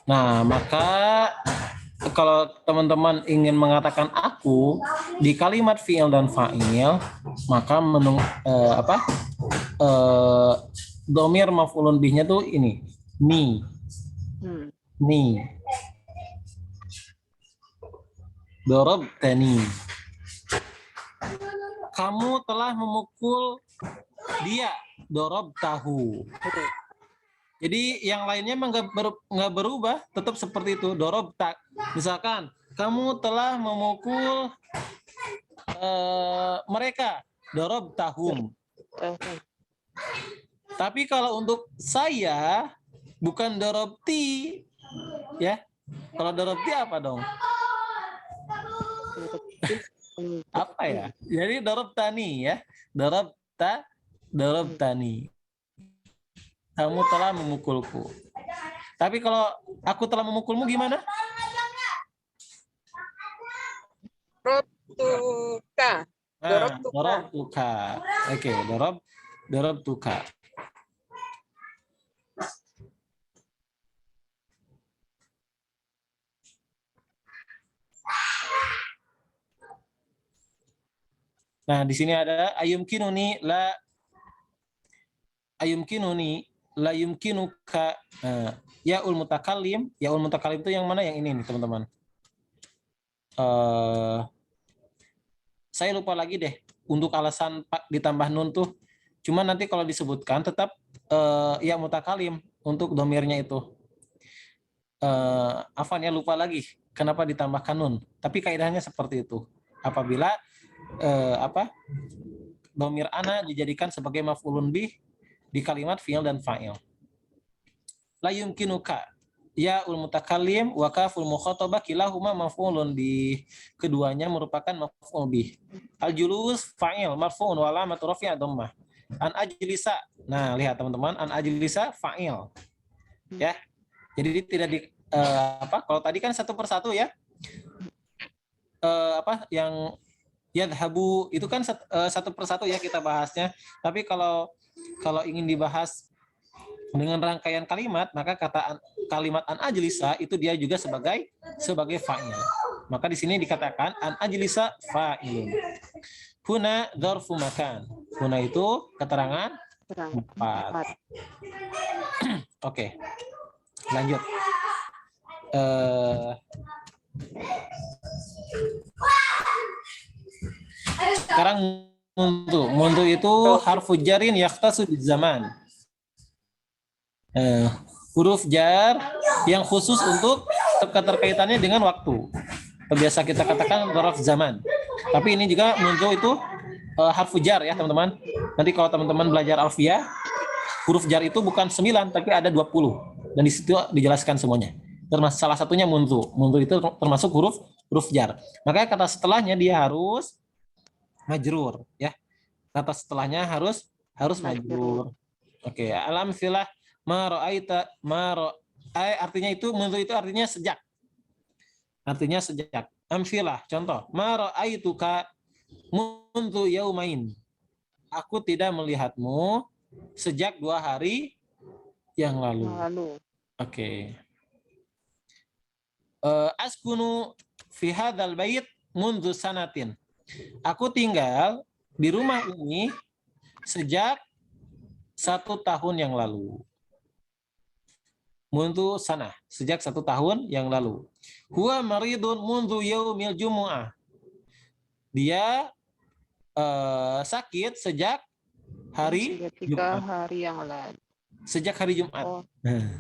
Nah, maka kalau teman-teman ingin mengatakan aku di kalimat fi'il dan fa'il, maka domir maf'ulun bihnya tuh ini, ni. Ni. Dorob tani. Kamu telah memukul dia, dorob tahu. Jadi yang lainnya nggak berubah, tetap seperti itu, dorob tak. Misalkan kamu telah memukul mereka, dorob tahum. Tapi kalau untuk saya bukan dorob ti, ya. Kalau dorob ti apa dong? Apa ya? Jadi dorob tani ya. Dorob tani. Kamu telah memukulku. Tapi kalau aku telah memukulmu gimana? Robtuka. Dorob tuka. Oke, dorob tuka. Nah, di sini ada ayumkinuni la yumkinuka. Nah, yaul mutakallim itu yang mana? Yang ini nih, teman-teman. Saya lupa lagi deh untuk alasan ditambah nun tuh. Cuma nanti kalau disebutkan tetap ya mutakalim untuk domirnya itu. Afan ya, lupa lagi kenapa ditambahkan nun. Tapi kaidahnya seperti itu. Apabila domir ana dijadikan sebagai maf'ulun bih di kalimat fi'il dan fa'il. La yumkinuka yaul mutakallim wa kaful mukhatabah kilahuma maf'ulun bih. Keduanya merupakan maf'ul bih. Al julus fa'il marfu'un wa alamatu raf'ihi dhammah. An ajlisa. Nah, lihat teman-teman, an ajlisa fa'il. Ya. Jadi tidak di kalau tadi kan satu persatu ya. Yang yadhabu itu kan satu persatu ya kita bahasnya. Tapi kalau ingin dibahas dengan rangkaian kalimat, maka kalimat an ajlisa itu dia juga sebagai fa'il. Maka di sini dikatakan an ajlisa fa'ilun. Huna dzarfu makan. Huna itu keterangan tempat. Oke. Lanjut. Sekarang mundu itu harfu jarin yahtasu bizaman. Huruf jar yang khusus untuk keterkaitannya dengan waktu. Biasa kita katakan dzaraf zaman. Tapi ini juga mundu itu harfu jar ya teman-teman. Nanti kalau teman-teman belajar alfiyah, huruf jar itu bukan 9 tapi ada 20. Dan di situ dijelaskan semuanya. Termasuk salah satunya mundu. Mundu itu termasuk huruf jar. Makanya kata setelahnya dia harus majrur ya. Kata setelahnya harus majrur. Oke, alamsilah ma ra'aita artinya itu mundu itu artinya sejak. Artinya sejak. Amsilah contoh, ma ra'aituka mundu yaumain. Aku tidak melihatmu sejak 2 hari yang lalu. Oke. Askunu fi hadzal bait mundu sanatin. Aku tinggal di rumah ini sejak 1 tahun yang lalu. Mundu sana, sejak 1 tahun yang lalu. Huwa maridun mundu yaumil jumu'ah. Dia sakit sejak hari Jumat. Hari yang lalu. Sejak hari Jumat.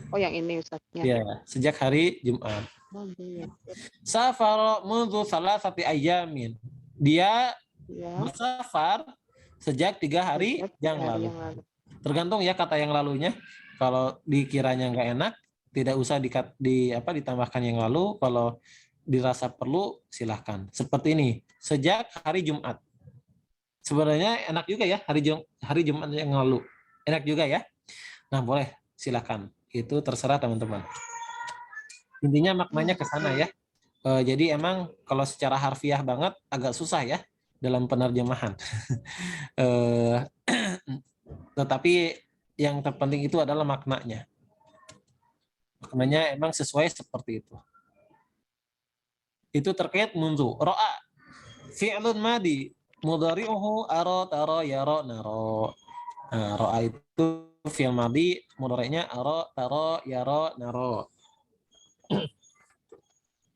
Oh yang ini Ustaznya. Ya, sejak hari Jumat. Safara mundu salasati ayamin. Dia bersafar sejak 3 hari yang lalu. Tergantung ya kata yang lalunya. Kalau dikiranya nggak enak, tidak usah ditambahkan yang lalu. Kalau dirasa perlu, silahkan. Seperti ini, sejak hari Jumat. Sebenarnya enak juga ya hari Jumat yang lalu. Enak juga ya. Nah boleh, silahkan. Itu terserah teman-teman. Intinya maknanya ke sana ya. Jadi emang kalau secara harfiah banget agak susah ya dalam penerjemahan. Tetapi yang terpenting itu adalah maknanya. Maknanya emang sesuai seperti itu. Itu terkait mundu. Ro'a fi'lun madi mudhari'uhu ara tara yara nara. Nah, ro'a itu fi'il madi mudhari'nya ara tara yara nara.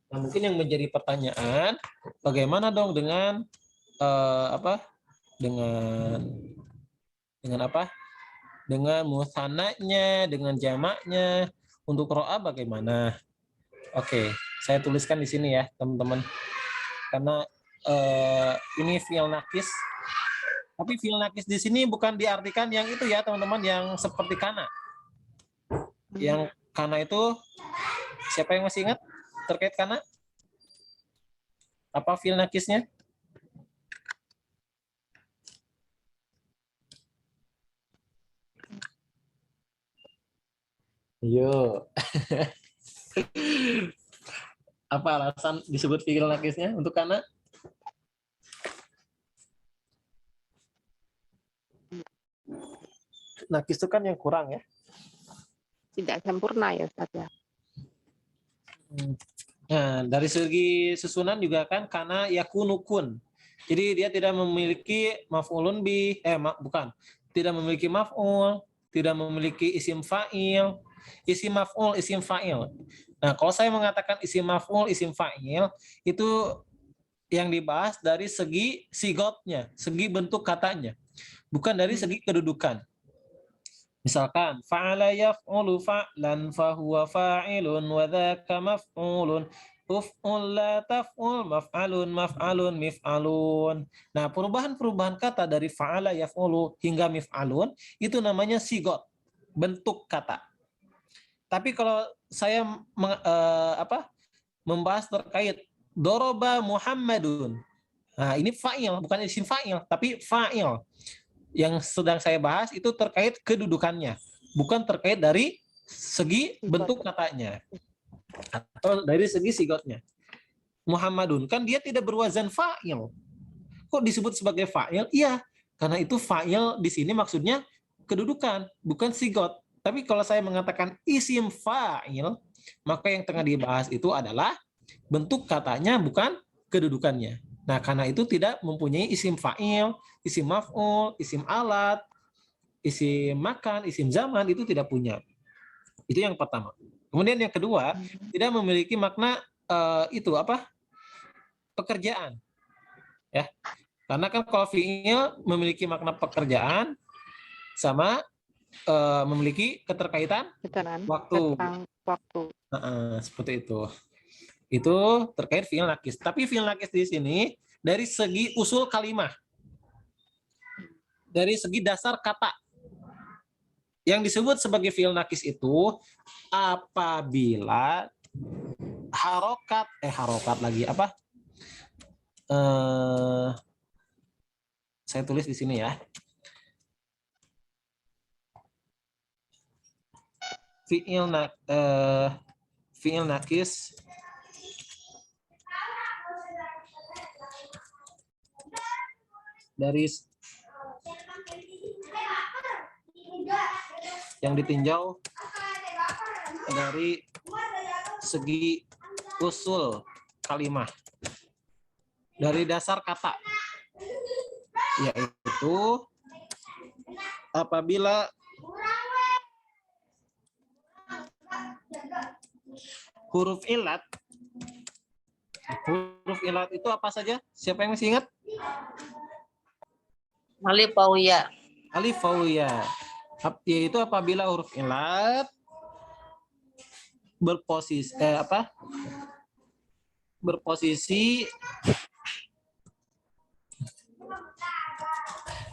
Nah, mungkin yang menjadi pertanyaan, bagaimana dong dengan dengan musananya, dengan jamaknya. Untuk ro'a bagaimana? Oke, saya tuliskan di sini ya, teman-teman. Karena ini fi'il nakis. Tapi fi'il nakis di sini bukan diartikan yang itu ya, teman-teman, yang seperti kana. Yang kana itu siapa yang masih ingat terkait kana? Apa fi'il nakisnya? Yo. Apa alasan disebut fi'il nakisnya untuk kana? Nakis itu kan yang kurang ya. Tidak sempurna ya Ustaz ya. Nah, dari segi susunan juga kan kana yakunukun. Jadi dia tidak memiliki maf'ulun bih, bukan. Tidak memiliki maf'ul, tidak memiliki isim fa'il, isim maf'ul, isim fa'il. Nah, kalau saya mengatakan isim maf'ul, isim fa'il, itu yang dibahas dari segi sigotnya, segi bentuk katanya, bukan dari segi kedudukan. Misalkan fa'ala yaf'ulu fa'lan fahuwa fa'ilun wa dzaka maf'ulun. Uf'ul la taf'ul maf'alun maf'alun mif'alun. Nah, perubahan-perubahan kata dari fa'ala yaf'ulu hingga mif'alun itu namanya sigot, bentuk kata. Tapi kalau saya membahas terkait doroba Muhammadun. Nah, ini fa'il, bukan isim fa'il, tapi fa'il. Yang sedang saya bahas itu terkait kedudukannya, bukan terkait dari segi bentuk katanya atau dari segi sigotnya. Muhammadun kan dia tidak berwazan fa'il. Kok disebut sebagai fa'il? Iya, karena itu fa'il di sini maksudnya kedudukan, bukan sigot. Tapi kalau saya mengatakan isim fa'il, maka yang tengah dibahas itu adalah bentuk katanya, bukan kedudukannya. Nah, karena itu tidak mempunyai isim fa'il, isim maf'ul, isim alat, isim makan, isim zaman, itu tidak punya. Itu yang pertama. Kemudian yang kedua, tidak memiliki makna pekerjaan. Ya. Karena kan kalau fi'il memiliki makna pekerjaan sama memiliki keterkaitan waktu. Seperti itu. Itu terkait fi'il nakis. Tapi fi'il nakis di sini dari segi usul kalimah. Dari segi dasar kata. Yang disebut sebagai fi'il nakis itu apabila harokat lagi apa? Saya tulis di sini ya. Fi'il nakis dari yang ditinjau dari segi usul kalimah, dari dasar kata, yaitu apabila huruf ilat itu apa saja? Siapa yang masih ingat? Alif waw ya. Alif waw ya. Yaitu apabila huruf ilat berposisi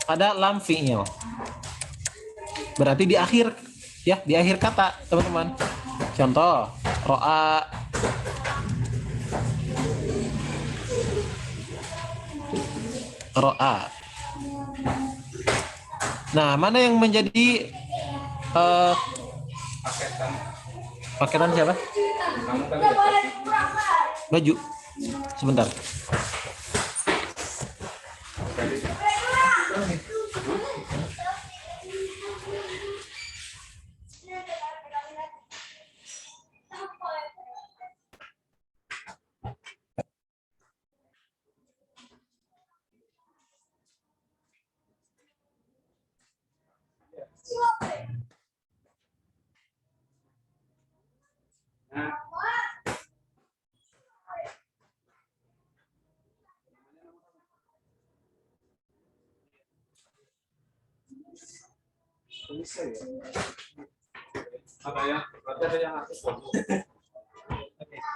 pada lam fi'il. Berarti di akhir kata, teman-teman. Contoh, ro'a, nah, mana yang menjadi paketan siapa? Baju. Sebentar.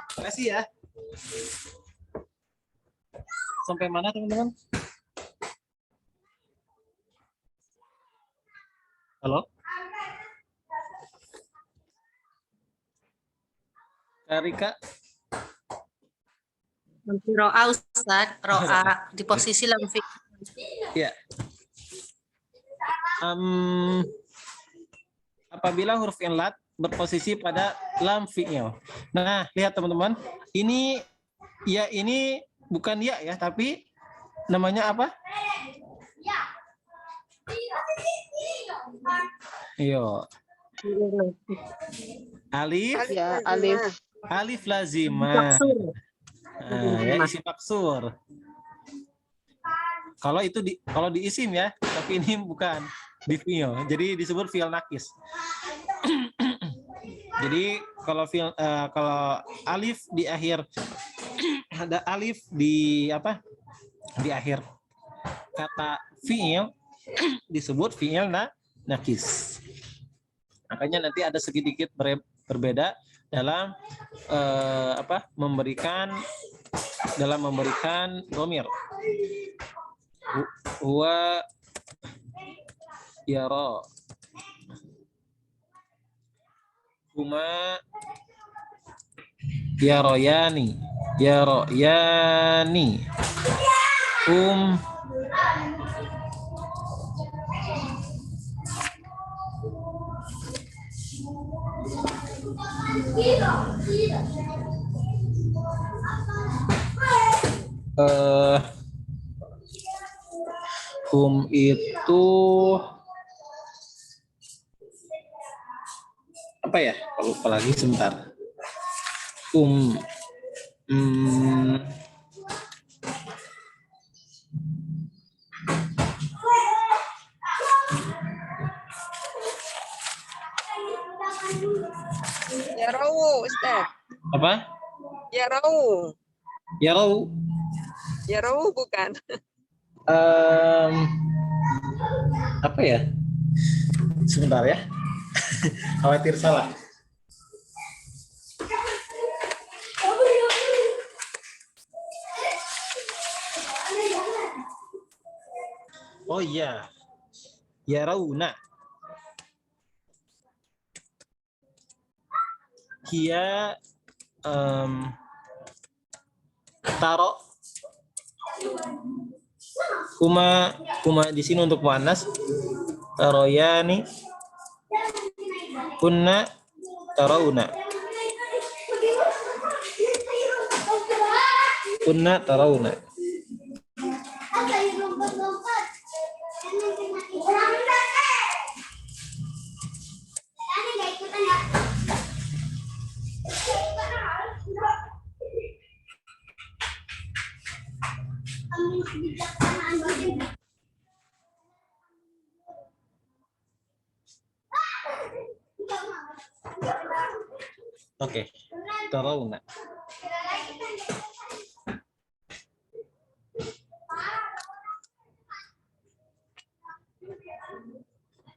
Terima kasih ya. Sampai mana teman-teman? Halo? Karika? Ro'a Ustaz, ro'a di posisi lam fi'il. Ya. Apabila huruf ilat berposisi pada lam fi'il. Nah, lihat teman-teman. Ini bukan ya, tapi namanya apa? Yo. Alif. Ya, alif. Alif lazimah. Nah, ya, isim maksur. Kalau itu kalau di isim ya, tapi ini bukan di fiil. Jadi disebut fiil nakis. Jadi kalau alif di akhir ada alif di apa? Di akhir kata fiil disebut fiil nakis. Makanya nanti ada sedikit berbeda dalam memberikan dhamir. Huwa yara, huma yaroyani, itu apa ya? Lupa lagi sebentar. Yarau, Ustaz. Apa? Yarau. Yarau. Yarau bukan. Apa ya? Sebentar ya. Khawatir salah. Oh iya. Yarauna. Kia taro. Kuma di sini untuk muannas. Taroyani. Kunna tarauna. Kunna tarauna. Oke, tarawna.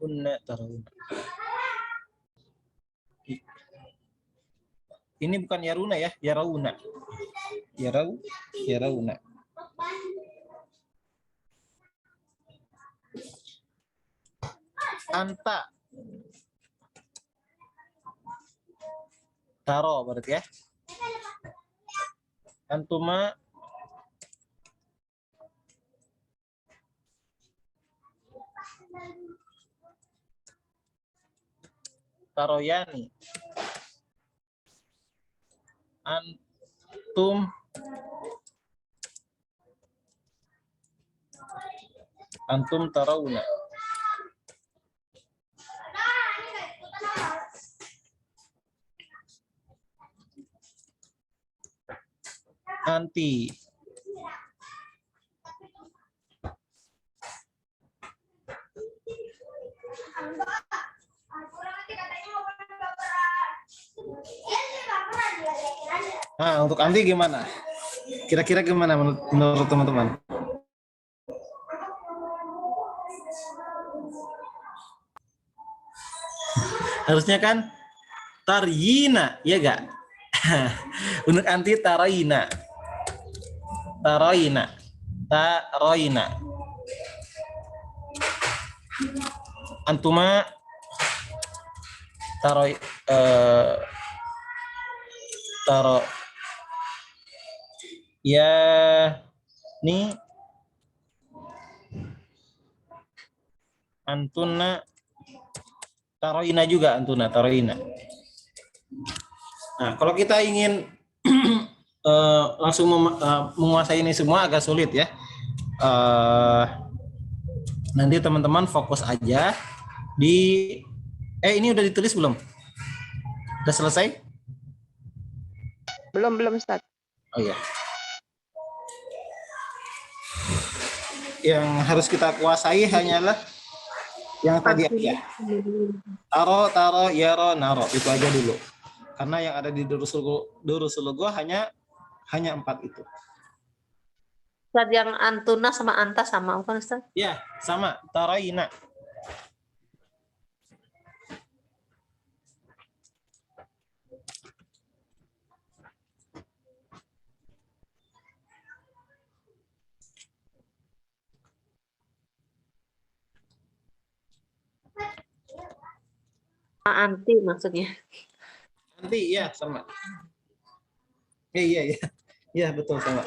Kunna tarawna. Ini bukan yaruna ya, yarauna. Yarauna. Anta. Taro berarti ya. Antuma taroyani. Antum tarawna. Anti. Nah, untuk anti gimana? Kira-kira gimana menurut teman-teman? Harusnya kan taryina, ya gak? Untuk anti taroina. Antuma taro ya ni antuna taroina juga, antuna taroina. Nah, kalau kita ingin langsung menguasai ini semua agak sulit ya. Nanti teman-teman fokus aja di ini udah ditulis belum? Udah selesai? Belum Ustaz. Oh iya. yang harus kita kuasai hanyalah yang tadi aja. Taro, yaro, naro. Itu aja dulu. Karena yang ada di Durusul Lughah hanya 4 itu. Ustaz, yang antuna sama anta sama bukan Ustaz? Ya, sama. Taroina. Anti maksudnya. Nanti ya sama. Iya. Iya, betul sama.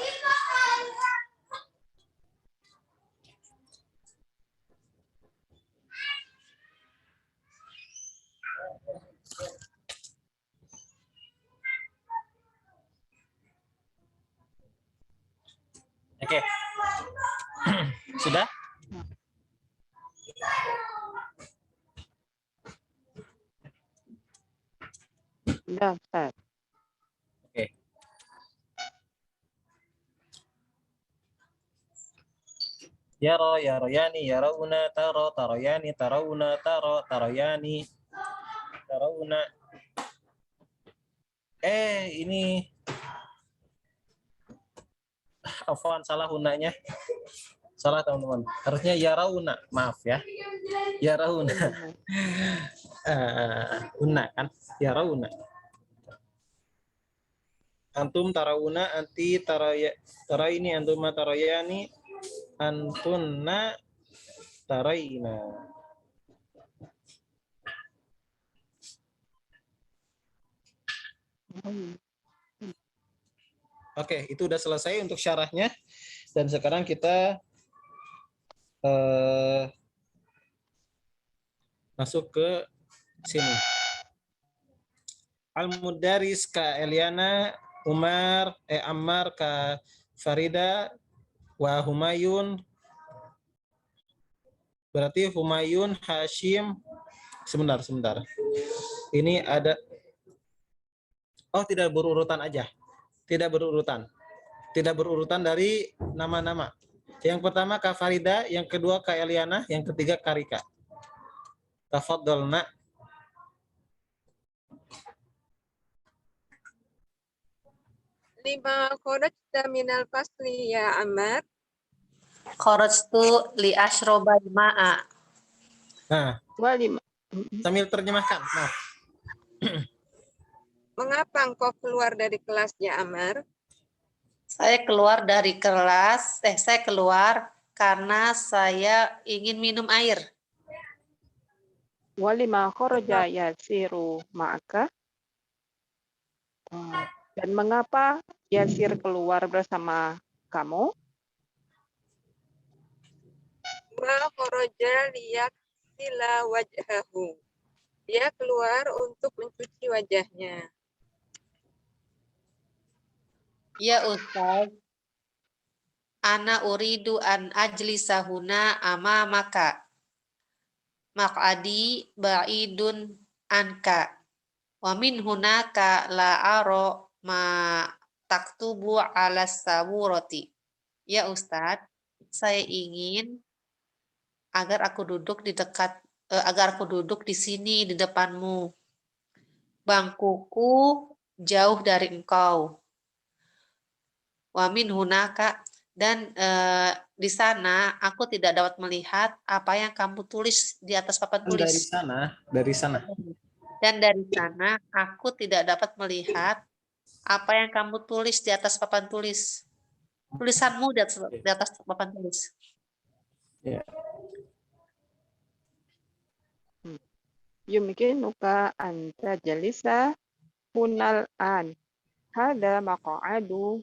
Oke. Sudah? Sudah, Ustaz. Oke. Yaro, yaroyani, yarouna, taro, taroyani, tarouna, taro, taroyani, tarouna. Ini afwan, salah hunanya. Salah teman-teman. Harusnya yarauna, maaf ya. Yarauna. Una kan? Yarauna. Antum tarauna, anti taraini, antuma tarayani, antunna taraina. Oke, itu udah selesai untuk syarahnya. Dan sekarang kita masuk ke sini. Al-Mudaris ka Eliana, Umar, Ammar ka Farida, wa Humayun. Berarti Humayun, Hashim. Sebentar. Ini ada. Oh, tidak berurutan aja. Tidak berurutan dari nama-nama. Yang pertama Kak Farida, yang kedua Kak Eliana, yang ketiga Kak Rika. Tafadhalna. Lima kharajta minal fasli ya Ammar. Kharajtu li asyrobal ma'a. Nah, Walima. sambil terjemahkan. Nah, Mengapa engkau keluar dari kelas ya Ammar? Saya keluar dari kelas, saya keluar karena saya ingin minum air. Walima kharaja Yasiru ma'aka. Dan mengapa Yasir keluar bersama kamu? Ma kharaja liyaksila wajhahu. Dia keluar untuk mencuci wajahnya. Ya Ustaz, ana uridu an ajlisa huna amamaka. Maq'adi ba'idun anka. Wa min hunaka la aro ma taktubu ala saburati. Ya Ustaz, saya ingin agar aku duduk di sini di depanmu. Bangkuku jauh dari engkau. Wa min hunaka, dan di sana aku tidak dapat melihat apa yang kamu tulis di atas papan tulis. dari sana. Dan dari sana aku tidak dapat melihat apa yang kamu tulis di atas papan tulis. Tulisanmu di atas papan tulis. Ya. Yumkinuka an tajlisa hunal an. Hada maq'adu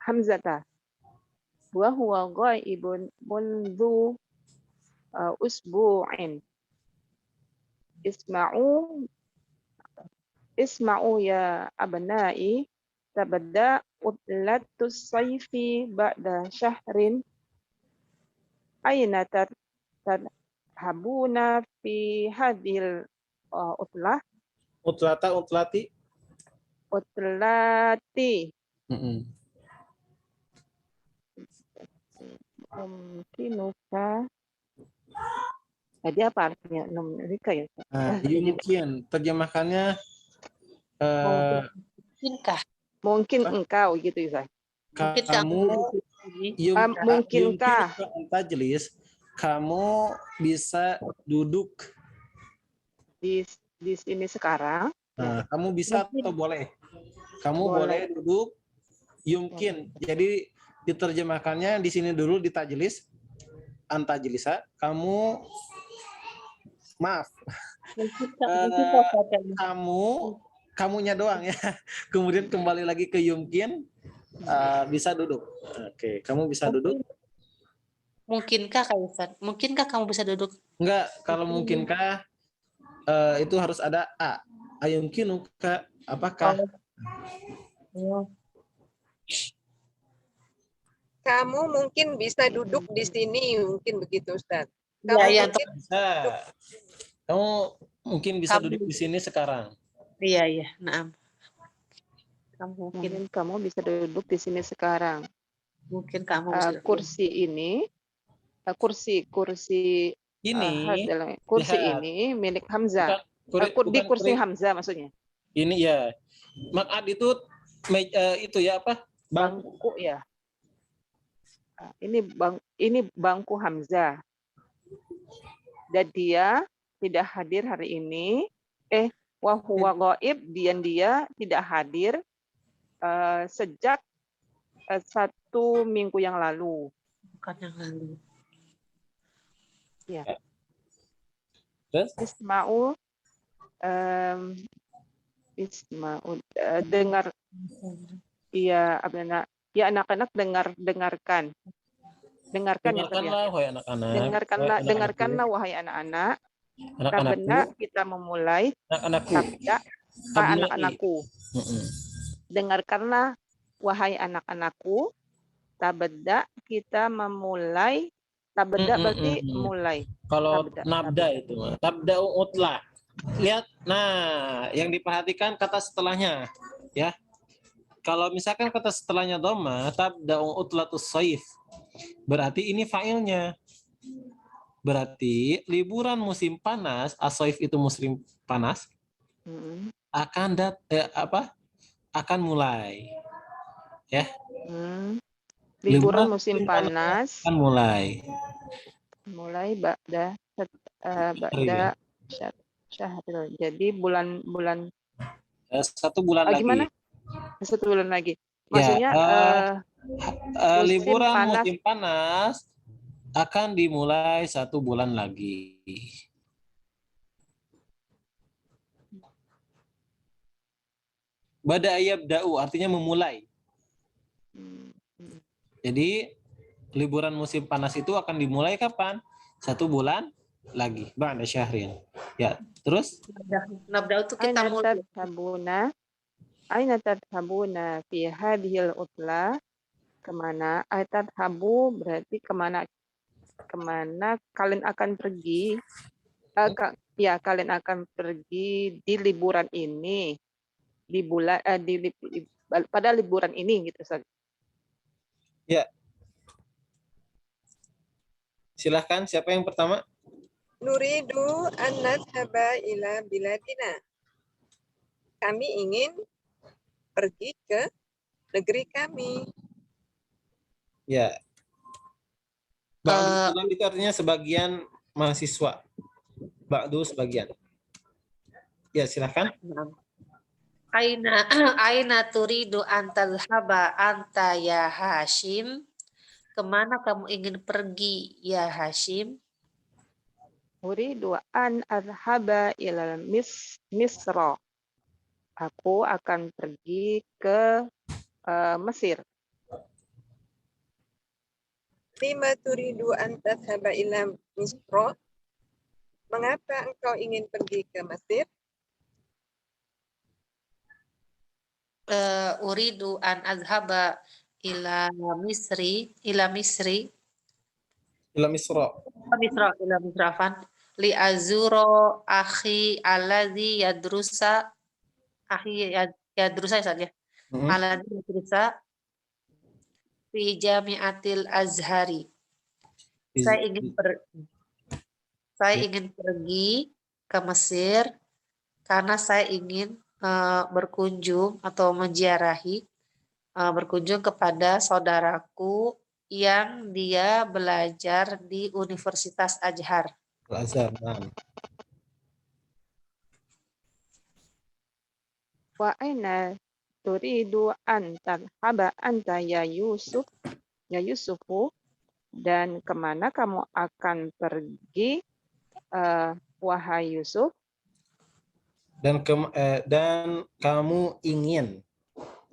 Hamzata. Wa huwa ghaibun mundu usbu'in. Isma'u ya abna'i, tabda utlatus sayfi ba'da syahrin. Aina tadhabuna fi hadhil utlah. Utlati. utlati. Mm-mm. Mungkinuka. Tadi apa artinya numerika ya? Ustaz? Nah, yumkin terjemahkannya Mungkinkah? Mungkin Apa? engkau gitu ya. Ustaz. Mungkinkah kamu Mungkinkah tajlis, kamu bisa duduk. di sini sekarang? Nah, kamu bisa Mungkin. atau boleh? Kamu Boleh. boleh duduk. Yumkin. Jadi diterjemahkannya di sini dulu di tajlis. Antajlisa. Kamu maaf. Mungkinkah bacanya? Kamunya doang ya. Kemudian kembali lagi ke yumkin. Bisa duduk. Oke, kamu bisa duduk. Mungkinkah Kak Ustaz? Mungkinkah kamu bisa duduk? Enggak, kalau mungkinkah itu harus ada a. Ayumkinuka, apakah? Oh. Kamu mungkin bisa duduk di sini, mungkin begitu Ustaz. Ya, Kamu ya, mungkin Bisa. Kamu mungkin bisa Kamu- duduk di sini sekarang. Iya, iya. Nah, kamu mungkin Mungkin kamu bisa duduk di sini sekarang. kamu bisa duduk. Kursi ini, kursi Ini kursi lihat. ini milik Hamzah. Bukan Di kursi Hamzah maksudnya. Ini ya. Mak'ad itu itu ya apa? Bangku ya. Ini bangku Hamzah. Dan dia tidak hadir hari ini. Wa huwa ghaib, dia tidak hadir sejak 1 minggu yang lalu. Bukan yang lalu. Ya. Terus? Isma'u dengar, ya anak-anak dengarkan ya, Dengarkanlah wahai anak-anak. dengarkanlah wahai anak-anak. Anak-anakku. Tabenda kita memulai Anak-anakku. anak-anakku. Dengarkanlah wahai anak-anakku. Tabeda kita memulai. Tabeda berarti mulai. Kalau Tabda. nabda itu, tabda utlah. Lihat, nah yang diperhatikan kata setelahnya, ya. Kalau misalkan kata setelahnya dhamma, tabda utlatus saif, berarti ini fa'ilnya. Berarti liburan musim panas, as-saif itu musim panas, akan mulai, ya. Liburan musim panas akan mulai ba'da syahril. Jadi bulan 1 bulan lagi. gimana? 1 bulan lagi. Maksudnya liburan panas. musim panas akan dimulai 1 bulan lagi. Bada yabda'u artinya memulai. Jadi liburan musim panas itu akan dimulai kapan? 1 bulan lagi. Ba'da syahrin. Ya, terus? Nabda itu kita mulai. Aina tadhabuna fi hadhil utla. Kemana? Tadhabu berarti kemana kalian akan pergi. Kalian akan pergi di liburan ini. Pada liburan ini gitu. Ya. Silahkan, siapa yang pertama? nuridu an nadhaba ila biladina. Kami ingin pergi ke negeri kami. Ya. Ba'du itu artinya sebagian mahasiswa. Ba'du sebagian. Ya, silahkan. Aina turidu an tadhhaba anta ya Hashim? Kemana kamu ingin pergi ya Hashim? Uridu an adhaba ila Misra. Aku akan pergi ke Mesir. Lima turidu an tadhhaba ila Misra. Mengapa engkau ingin pergi ke Mesir? Uridu an adhaba ila Misrafan li azuro akhi alladhi yadrusa saja. Mhm. Alladzi yadrusa fi Jami'atil Azhari. Saya ingin pergi ke Mesir karena saya ingin berkunjung atau menziarahi berkunjung kepada saudaraku yang dia belajar di Universitas Azhar. Al-Azhar. Nah. Wa aina turidu an tadhhaba anta ya Yusufu, dan kemana kamu akan pergi, wahai Yusuf? Dan kamu ingin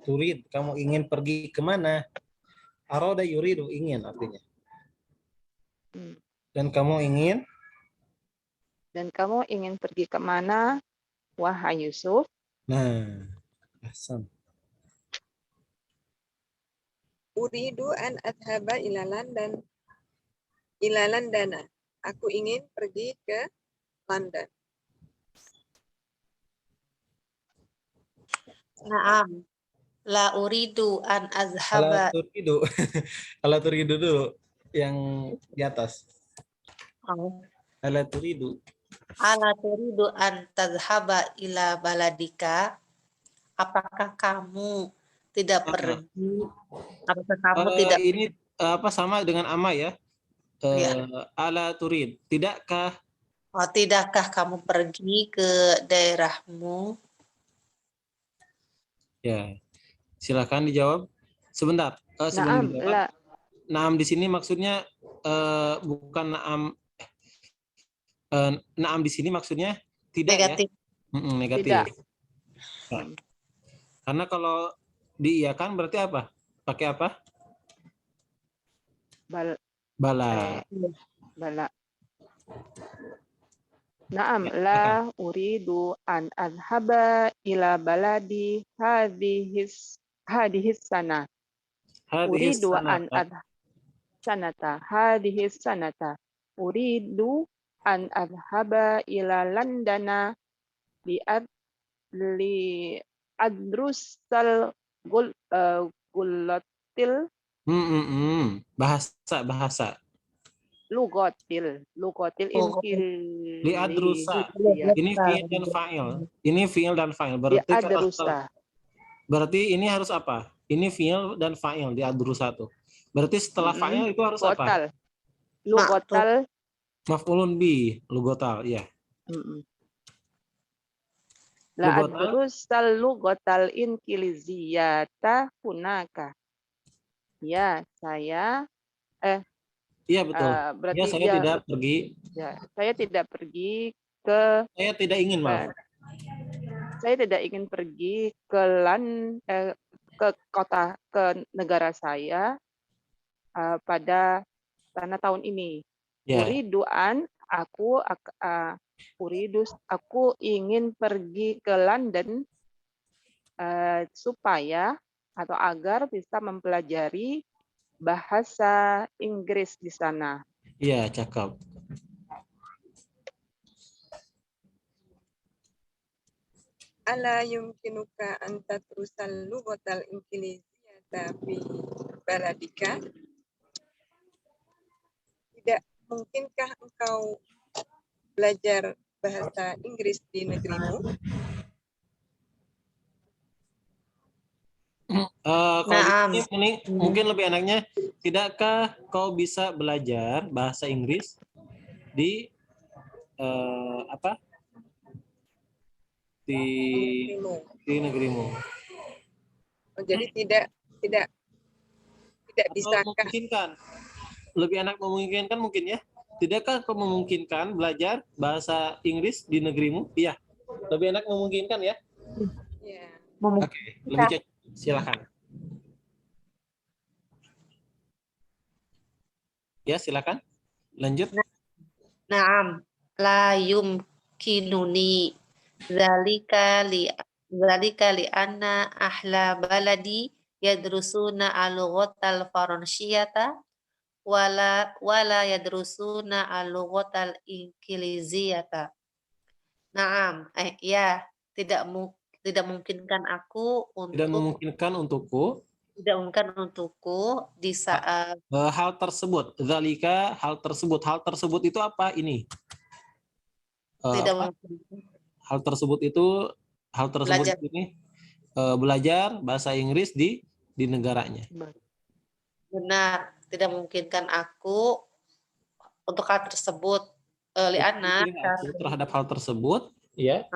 turid, kamu ingin pergi kemana? Arada yuridu, ingin artinya. Dan kamu ingin pergi kemana, wahai Yusuf? Nah, ahsan. Uridu an adhaba ila Landana. Aku ingin pergi ke London. Naam. La uridu an Ala azhaba. turidu. Ala turidu dulu yang di atas. Ala turidu. Ala turidu an tazhaba ila baladika. Apakah kamu tidak pergi? Apakah kamu tidak Ini sama dengan ama ya? Ya. Ala turid. Tidakkah? Tidakkah kamu pergi ke daerahmu? Ya. Silakan dijawab. Sebentar. Sebelum dijawab. Naam di sini maksudnya bukan naam. Naam di sini maksudnya tidak Negatif. Ya? Negatif. Tidak. Nah. Karena kalau diiyakan berarti apa? Pakai apa? Bala. Naam, la uridu an adhaba ila baladi hadhis sana. Uridu an hadhis sanata. Uridu an adhaba ila Landana li adrusal gulatil bahasa lugotil li adrusa. Ini fiil dan fa'il. Berarti ini harus apa? Ini fiil dan fa'il di adrusa tuh. Berarti setelah fa'il itu harus apa? Lugotal. Maf'ulun bi, lugotal, ya. La adrusal lugotal inkiliziyata hunaka. Ya, saya iya betul. Berarti ya, saya tidak pergi. Ya, saya tidak pergi ke. Saya tidak ingin, maaf. Saya tidak ingin pergi ke negara saya pada tahun ini. Ya. Aku ingin pergi ke London supaya atau agar bisa mempelajari bahasa Inggris di sana. Iya, cakep. Ala yumkinuka an tatrusal lughatal ingliziyata fi baladika? Tidak mungkinkah engkau belajar bahasa Inggris di negerimu? Kalau ini mungkin lebih enaknya, tidakkah kau bisa belajar bahasa Inggris di di negerimu? Jadi tidak bisakah? Memungkinkan. Lebih enak memungkinkan mungkin ya. Tidakkah kau memungkinkan belajar bahasa Inggris di negerimu? Iya. Lebih enak memungkinkan ya? Iya. Oke, lebih cocok. Silakan. Ya, silakan. Lanjut. Naam, la yumkinuni zalika li anna ahla baladi yadrusuna al-lughatal faransyata wala yadrusuna al-lughatal inggiliziyata. Naam, ya, tidak memungkinkan aku Tidak untuk memungkinkan untukku di saat hal tersebut. Zalika, hal tersebut. Hal tersebut itu apa ini? tidak Apa? memungkinkan Hal tersebut belajar. ini belajar bahasa Inggris di negaranya. Benar, tidak memungkinkan aku untuk hal tersebut. Liana, Aku terhadap hal tersebut, ya.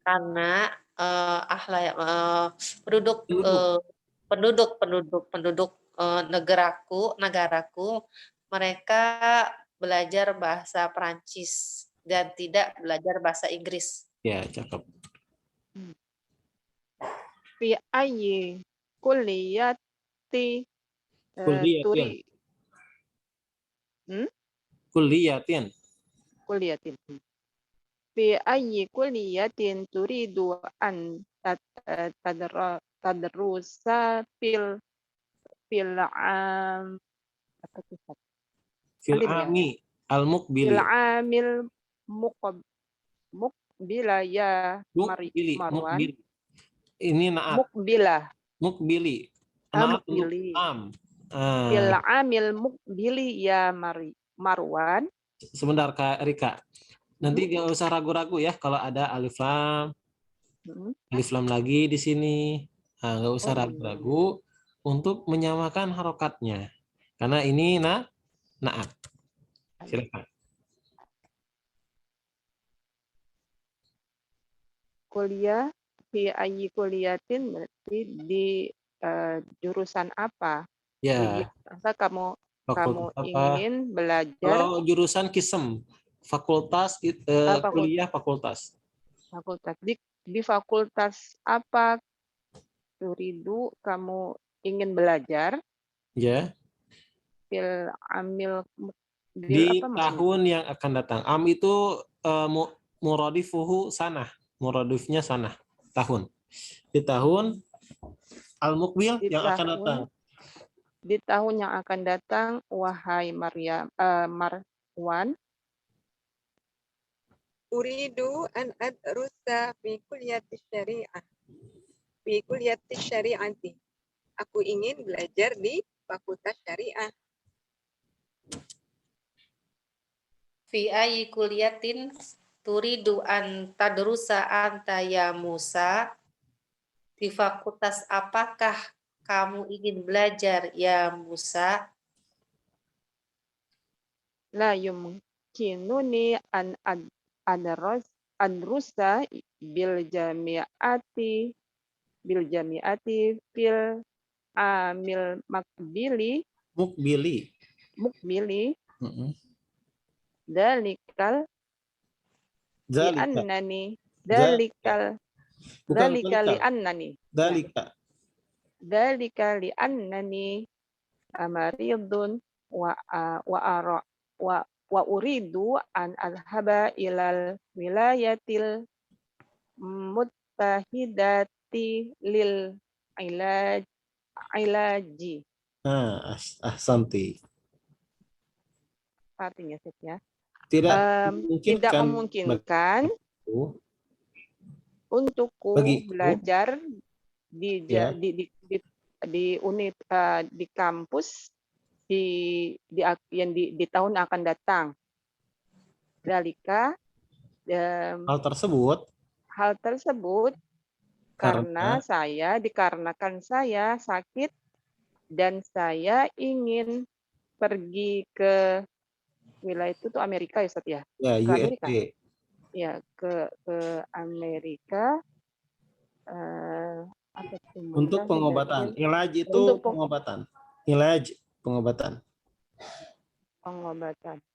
karena penduduk negaraku mereka belajar bahasa Perancis dan tidak belajar bahasa Inggris. Ya, cakep. Fi ayyi kulliyati turi Kuliyatin. kulliyatin. Fi ayyi kulliyatin turidu an tadrusa fil apa tuh? Fil Alim ya? ami al-muqbili. Fil amil muqbila ya Marwan. Muqbili. Ini naat. Muqbili. Naat untuk Muqbili. am. Fil amil muqbili ya Marwan. Sebentar Kak Rika. Nanti gak usah ragu-ragu ya kalau ada alif lam lagi di sini. Nah, nggak usah ragu-ragu untuk menyamakan harokatnya. Karena ini naat. Silakan. Kuliah fi ayyi kuliyatin berarti di jurusan apa? Ya. Masa kamu Fakultas apa? ingin belajar Kalau jurusan kisem, fakultas kuliah fakultas. Fakultas di fakultas apa turidu kamu ingin belajar? Ya. Fil amil Di apa tahun yang akan datang. Am itu muradifuhu sanah. Muradifnya sanah. Tahun. Di tahun al-muqbil yang akan datang. Di tahun yang akan datang, wahai Marwan. Uridu an adrusa fi kulliyati syariah. Fi kulliyati syariati. Aku ingin belajar di Fakultas Syariah. Fi ayyi kuliyatin turidu an tadrusa anta ya Musa? Di fakultas apakah kamu ingin belajar ya Musa? La yumkinuni an adrusa bil jami'ati fil amil mukbili dalikal li'annani dalika li'annani amaridun wa uridu an adhaba ilal wilayatil muttahidati lil ilaji. Ahsanti. Artinya ya. Tidak memungkinkan untukku belajar di unit di kampus di tahun akan datang. Dalika hal tersebut dikarenakan saya sakit dan saya ingin pergi ke wilayah itu tuh Amerika ya Ustaz ya? Ya, ke Amerika. Ya, ke Amerika untuk pengobatan. Ilaj itu pengobatan. Ilaj pengobatan.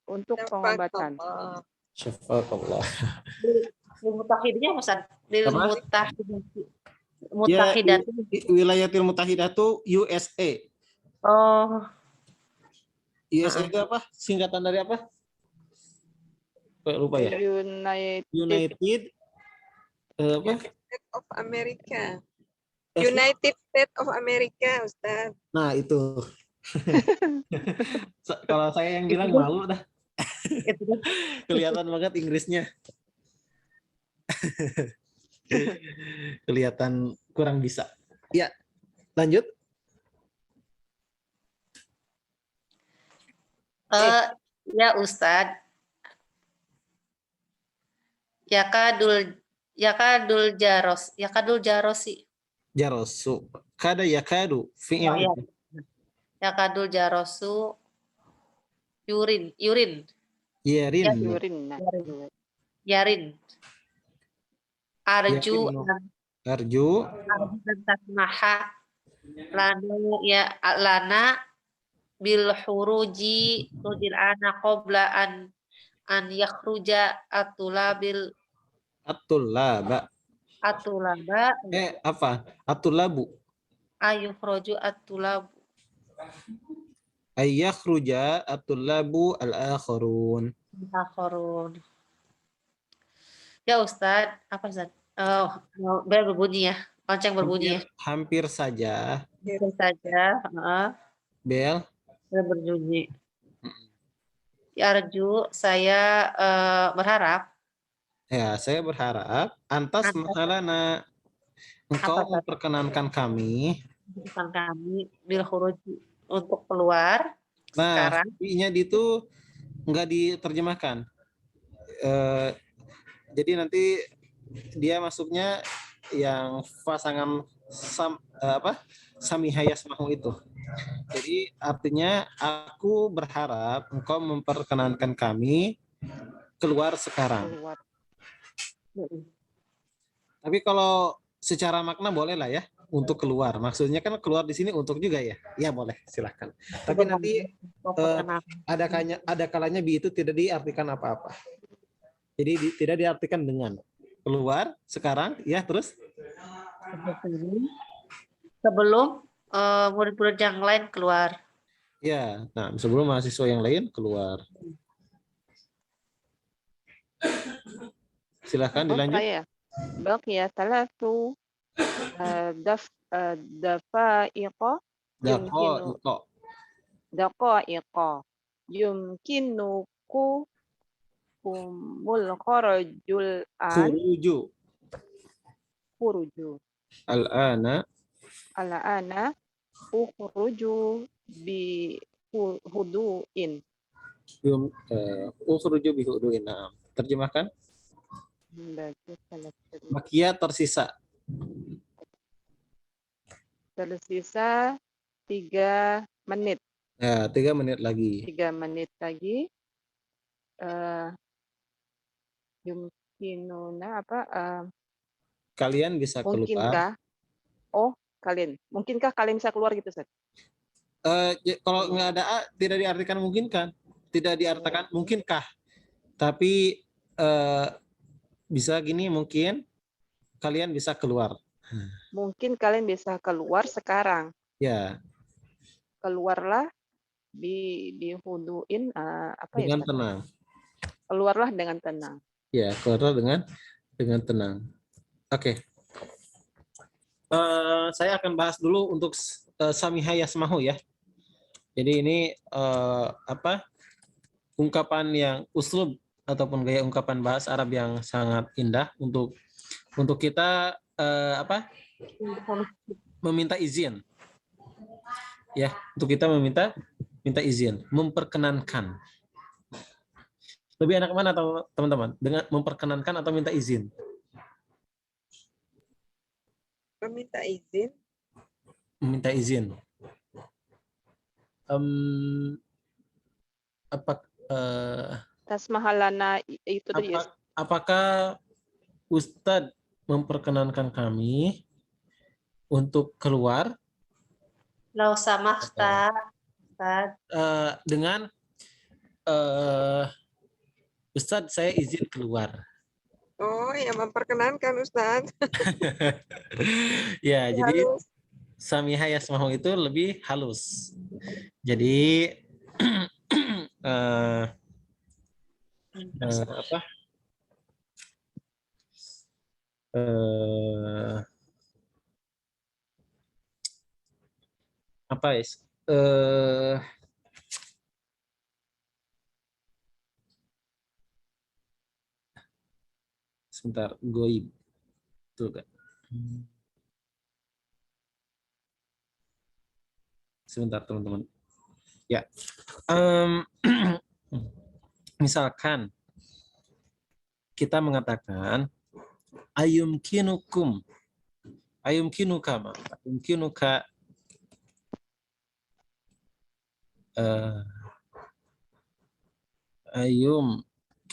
Untuk pengobatan. Syafaqallah. Mutahidnya Ustaz. Mutahidat. Wilayatil mutahidah itu USA. Oh. USA itu apa? Singkatan dari apa? Lupa ya. United apa? States of America. United States of America, Ustaz. Nah, itu. Kalau saya yang bilang malu dah. Kelihatan banget Inggrisnya. Kelihatan kurang bisa. Ya, lanjut. Ya Ustadz, yakadul jarosi. Jarosu. Kada yakadu. Fi'il Oh ya, itu. yakadul jarosu yurin. Yerin. Yurin. Nah, Yarin. Arju Yerin. Arju. dan tasmaha lana bil huruji rujil ana qabla an yakhruja Atulaba. atulaba Apa? Atulabu. ayukhroju atulabu. Ayyakhruja atulabu al-akharun. Akharun. Ya Ustadz, apa Ustadz? Oh, bel berbunyi ya. Lonceng berbunyi ya. Hampir saja. Itu saja. Bel. Bel berbunyi. Ya Arju, saya berharap. Ya, saya berharap antas mahalana engkau Apa memperkenankan kami. tentang kami bil khuruji untuk keluar Nah, sekarang. I-nya itu enggak diterjemahkan. Jadi nanti dia masuknya yang pasangan samihayas mahu itu. Jadi artinya aku berharap engkau memperkenankan kami keluar sekarang. keluar. Tapi kalau secara makna boleh lah ya untuk keluar. Maksudnya kan keluar di sini untuk juga ya. Ya boleh, silahkan. Tapi nanti ada kalanya bi itu tidak diartikan apa-apa. Jadi tidak diartikan dengan keluar sekarang ya terus Sebelum murid-murid yang lain keluar. ya. Nah, sebelum mahasiswa yang lain keluar. Silahkan dilanjut. Saya. Baqiya salatu dafaiqa daqaiqa yumkinuku kumul kharajul an khuruju Al-ana ukhruju bi huduin. Ukhruju bi huduin. Nah, terjemahkan. Bakia tersisa 3 menit. ya 3 menit lagi. 3 menit lagi. Yumkinuna apa? Kalian bisa keluar. Mungkinkah kalian bisa keluar gitu, Ustaz? Kalau nggak ada A, tidak diartikan mungkinkan. Tidak diartikan mungkinkah. Tapi bisa gini, mungkin kalian bisa keluar. Mungkin kalian bisa keluar sekarang. Ya. Keluarlah bihuduin dengan tenang. Keluarlah dengan tenang. Ya, keluarlah dengan tenang. Oke. Saya akan bahas dulu untuk samiha yasmahu ya. Jadi ini ungkapan yang uslub ataupun gaya ungkapan bahasa Arab yang sangat indah untuk kita meminta izin. Ya, untuk kita minta izin, memperkenankan. Lebih enak mana teman-teman? Dengan memperkenankan atau minta izin? Meminta izin. Meminta izin. Tasmahalana itu tadi. Apakah Ustadz memperkenankan kami untuk keluar? Lau samahta. Dengan Ustadz saya izin keluar. Oh, ya memperkenankan Ustadz. Ya, jadi samiha yasmahu itu lebih halus. Jadi apa ya? Sebentar, goib. Tuh kan. Sebentar teman-teman. Ya. Misalkan kita mengatakan ayumkinukum. Ayumkinuka ma. Ayumkinuka ayumkinuka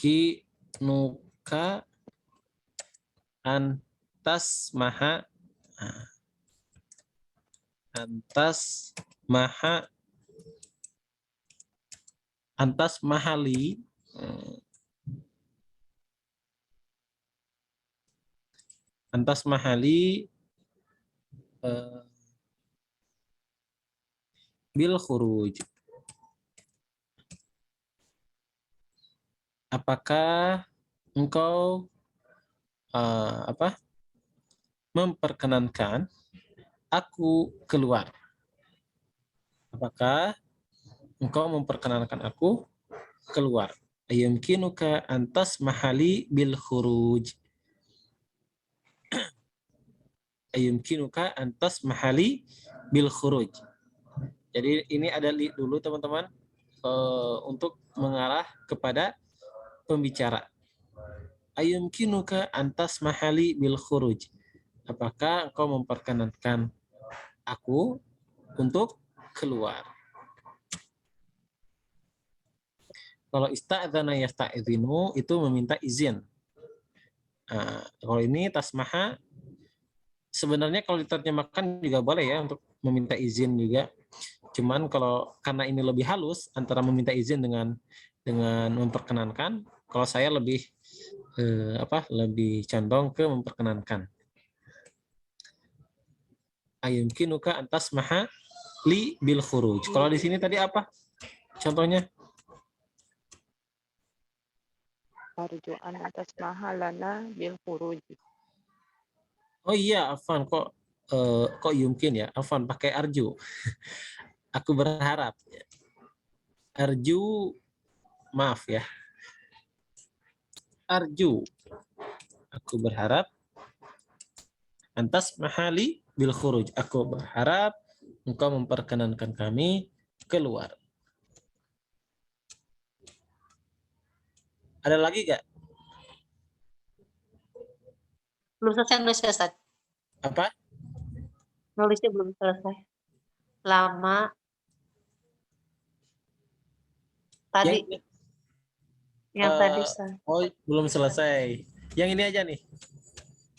antas maha antas mahali bil khuruj. Apakah engkau memperkenankan aku keluar? Apakah engkau memperkenankan aku keluar? Ayumkinuka antas mahali bil khuruj. Ayumkinuka antas mahali bil khuruj. Jadi ini ada li dulu teman-teman untuk mengarah kepada pembicara. Ayumkinuka antas mahali bil khuruj. Apakah engkau memperkenankan aku untuk keluar? Kalau ista'dzana yasta'dzinu itu meminta izin. Kalau ini tasmaha sebenarnya kalau diterjemahkan juga boleh ya untuk meminta izin juga. Cuman kalau karena ini lebih halus antara meminta izin dengan memperkenankan, kalau saya lebih lebih condong ke memperkenankan. Ayumkinuka antas maha li bil khuruj. Kalau di sini tadi apa contohnya? Arjuan atas mahalana bil khuruj. Oh iya, Afan kok yumkin ya? Afan pakai arju. Aku berharap. Arju, maaf ya. Arju. Aku berharap antas mahali bil khuruj. Aku berharap engkau memperkenankan kami keluar. Ada lagi gak? Belum selesai nulisnya, Ustaz. Apa? Nulisnya belum selesai. Lama. Tadi. Yang tadi, Ustaz. Oh, belum selesai. Yang ini aja nih.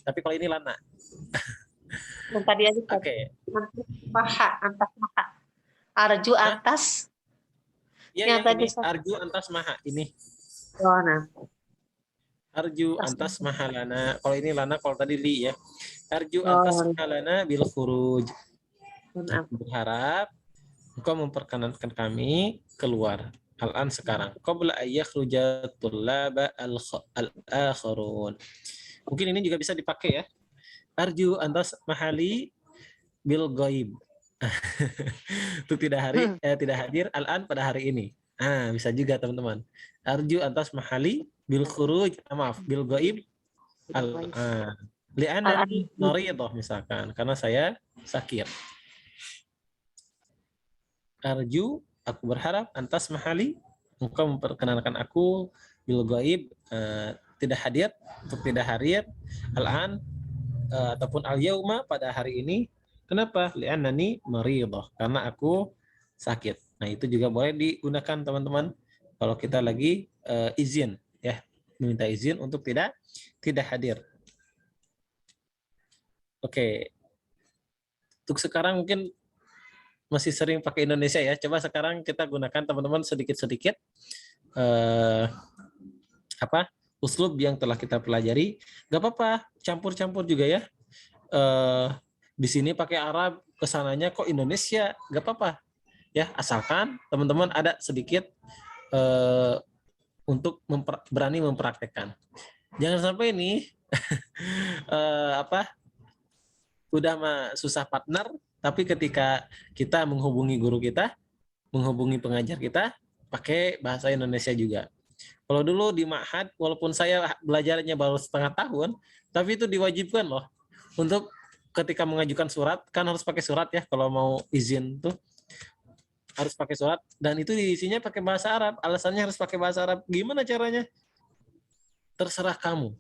Tapi kalau ini lana. Yang tadi aja, Ustaz. Oke. Antas maha. Arju antas. Ya, yang tadi, ini. Ustaz. Arju antas maha. Ini. Oh, nah. Arju antas mahalana. Kalau ini lana, kalau tadi li ya. Arju antas mahalana bil khuruj. Aku berharap engkau memperkenankan kami keluar. Al-an sekarang. Qabla ayyakhruja tullaba al-akharun. Mungkin ini juga bisa dipakai ya. Arju antas mahali bil ghaib. Untuk tidak hadir al-an pada hari ini. Bisa juga teman-teman. Arju antas mahali bil khuruj, maaf, bil ghaib al-an. Li'anani maridah misalkan, karena saya sakit. Arju, aku berharap antas mahali engkau memperkenalkan aku bil ghaib, tidak hadir, untuk tidak hadir al-an ataupun al-yauma pada hari ini. Kenapa? Li'annani maridah, karena aku sakit. Nah, itu juga boleh digunakan teman-teman kalau kita lagi izin ya, meminta izin untuk tidak hadir. Oke. Untuk sekarang mungkin masih sering pakai Indonesia ya. Coba sekarang kita gunakan teman-teman sedikit-sedikit uslub yang telah kita pelajari. Gak apa-apa, campur-campur juga ya. Di sini pakai Arab, kesananya kok Indonesia, gak apa-apa. Ya, asalkan teman-teman ada sedikit untuk berani mempraktekkan. Jangan sampai ini udah susah partner, tapi ketika kita menghubungi guru kita, menghubungi pengajar kita, pakai bahasa Indonesia juga. Kalau dulu di Ma'had, walaupun saya belajarnya baru setengah tahun, tapi itu diwajibkan loh untuk ketika mengajukan surat kan harus pakai surat ya, kalau mau izin tuh harus pakai surat, dan itu diisinya pakai bahasa Arab. Alasannya harus pakai bahasa Arab. Gimana caranya? Terserah kamu.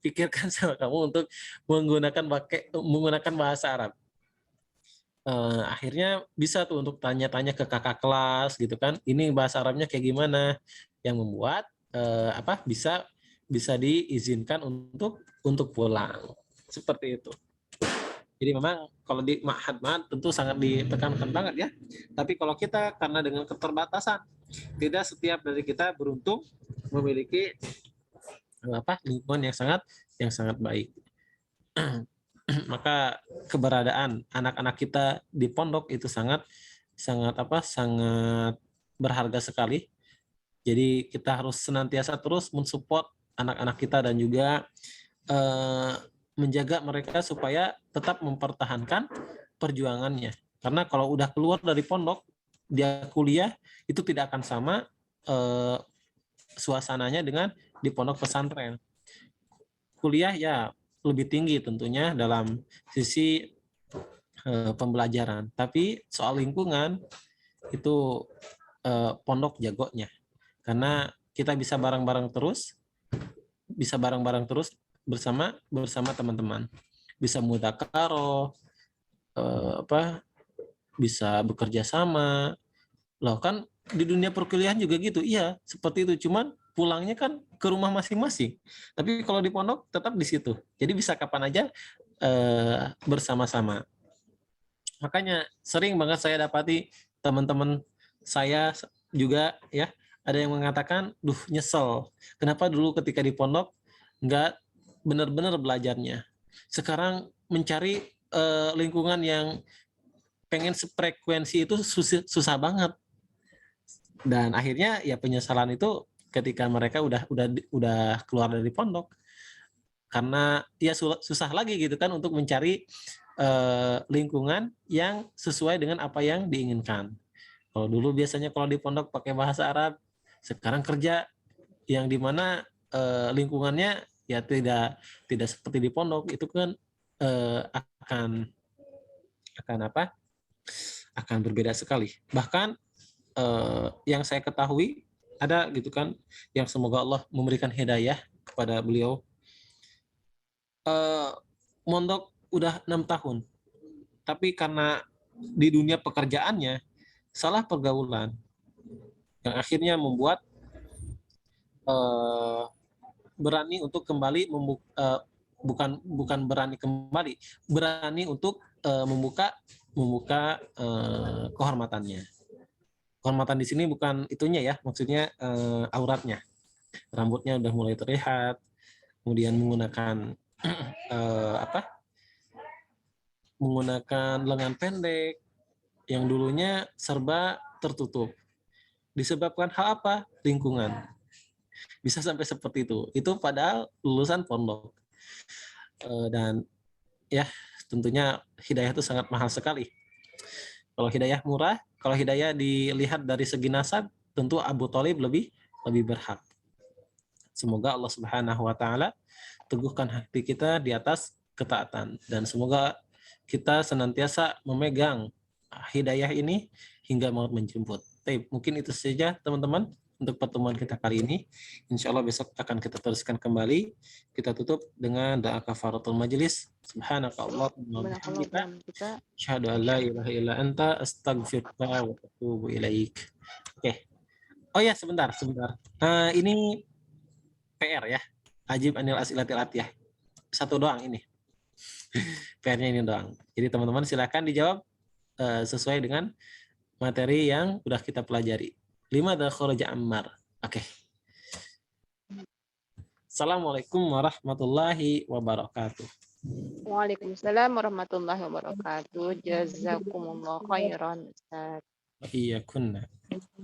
Pikirkan sama kamu untuk menggunakan bahasa Arab. Akhirnya bisa tuh untuk tanya-tanya ke kakak kelas gitu kan. Ini bahasa Arabnya kayak gimana, yang membuat bisa diizinkan untuk pulang. Seperti itu. Jadi memang kalau di ma'had tentu sangat ditekankan banget ya. Tapi kalau kita karena dengan keterbatasan, tidak setiap dari kita beruntung memiliki lingkungan yang sangat baik. Maka keberadaan anak-anak kita di pondok itu sangat berharga sekali. Jadi kita harus senantiasa terus mensupport anak-anak kita dan juga menjaga mereka supaya tetap mempertahankan perjuangannya. Karena kalau udah keluar dari pondok, dia kuliah itu tidak akan sama suasananya dengan di pondok pesantren. Kuliah ya lebih tinggi tentunya dalam sisi pembelajaran, tapi soal lingkungan itu pondok jagonya, karena kita bisa bareng-bareng terus bersama teman-teman, bisa mudzakarah, bisa bekerja sama. Loh kan di dunia perkuliahan juga gitu, iya seperti itu, cuman pulangnya kan ke rumah masing-masing. Tapi kalau di pondok tetap di situ, jadi bisa kapan aja bersama-sama. Makanya sering banget saya dapati teman-teman saya juga ya, ada yang mengatakan, duh nyesel, kenapa dulu ketika di pondok nggak benar-benar belajarnya. Sekarang mencari lingkungan yang pengen sefrekuensi itu susah banget. Dan akhirnya ya penyesalan itu ketika mereka udah keluar dari pondok, karena ya susah lagi gitu kan untuk mencari lingkungan yang sesuai dengan apa yang diinginkan. Kalau dulu biasanya kalau di pondok pakai bahasa Arab, sekarang kerja yang dimana lingkungannya ya tidak seperti di pondok, itu kan akan berbeda sekali. Bahkan yang saya ketahui ada gitu kan, yang semoga Allah memberikan hidayah kepada beliau, mondok udah 6 tahun, tapi karena di dunia pekerjaannya salah pergaulan, yang akhirnya membuat berani untuk kembali bukan berani untuk membuka kehormatannya. Kehormatan di sini bukan itunya ya, maksudnya auratnya. Rambutnya udah mulai terlihat, kemudian menggunakan menggunakan lengan pendek yang dulunya serba tertutup. Disebabkan hal apa? Lingkungan. Bisa sampai seperti itu. Itu padahal lulusan pondok. Dan ya tentunya hidayah itu sangat mahal sekali. Kalau hidayah murah, kalau hidayah dilihat dari segi nasab, tentu Abu Thalib lebih berhak. Semoga Allah Subhanahu wa taala teguhkan hati kita di atas ketaatan, dan semoga kita senantiasa memegang hidayah ini hingga maut menjemput. Mungkin itu saja teman-teman untuk pertemuan kita kali ini. Insya Allah besok akan kita teruskan kembali. Kita tutup dengan doa kafaratul majelis. Subhanakallahumma wa bihamdika, asyhadu an la ilaha illa anta, astaghfiruka wa atubu ilaik. Oke. Oh ya, sebentar. Ini PR ya. Ajib anil as'ilatil atiyah. Satu doang ini. PR-nya ini doang. Jadi teman-teman silakan dijawab sesuai dengan materi yang udah kita pelajari. 5 kharaja Ammar. Oke. Assalamualaikum warahmatullahi wabarakatuh. Waalaikumsalam warahmatullahi wabarakatuh. Jazakumullah khairan, Ustaz. Iya kunna.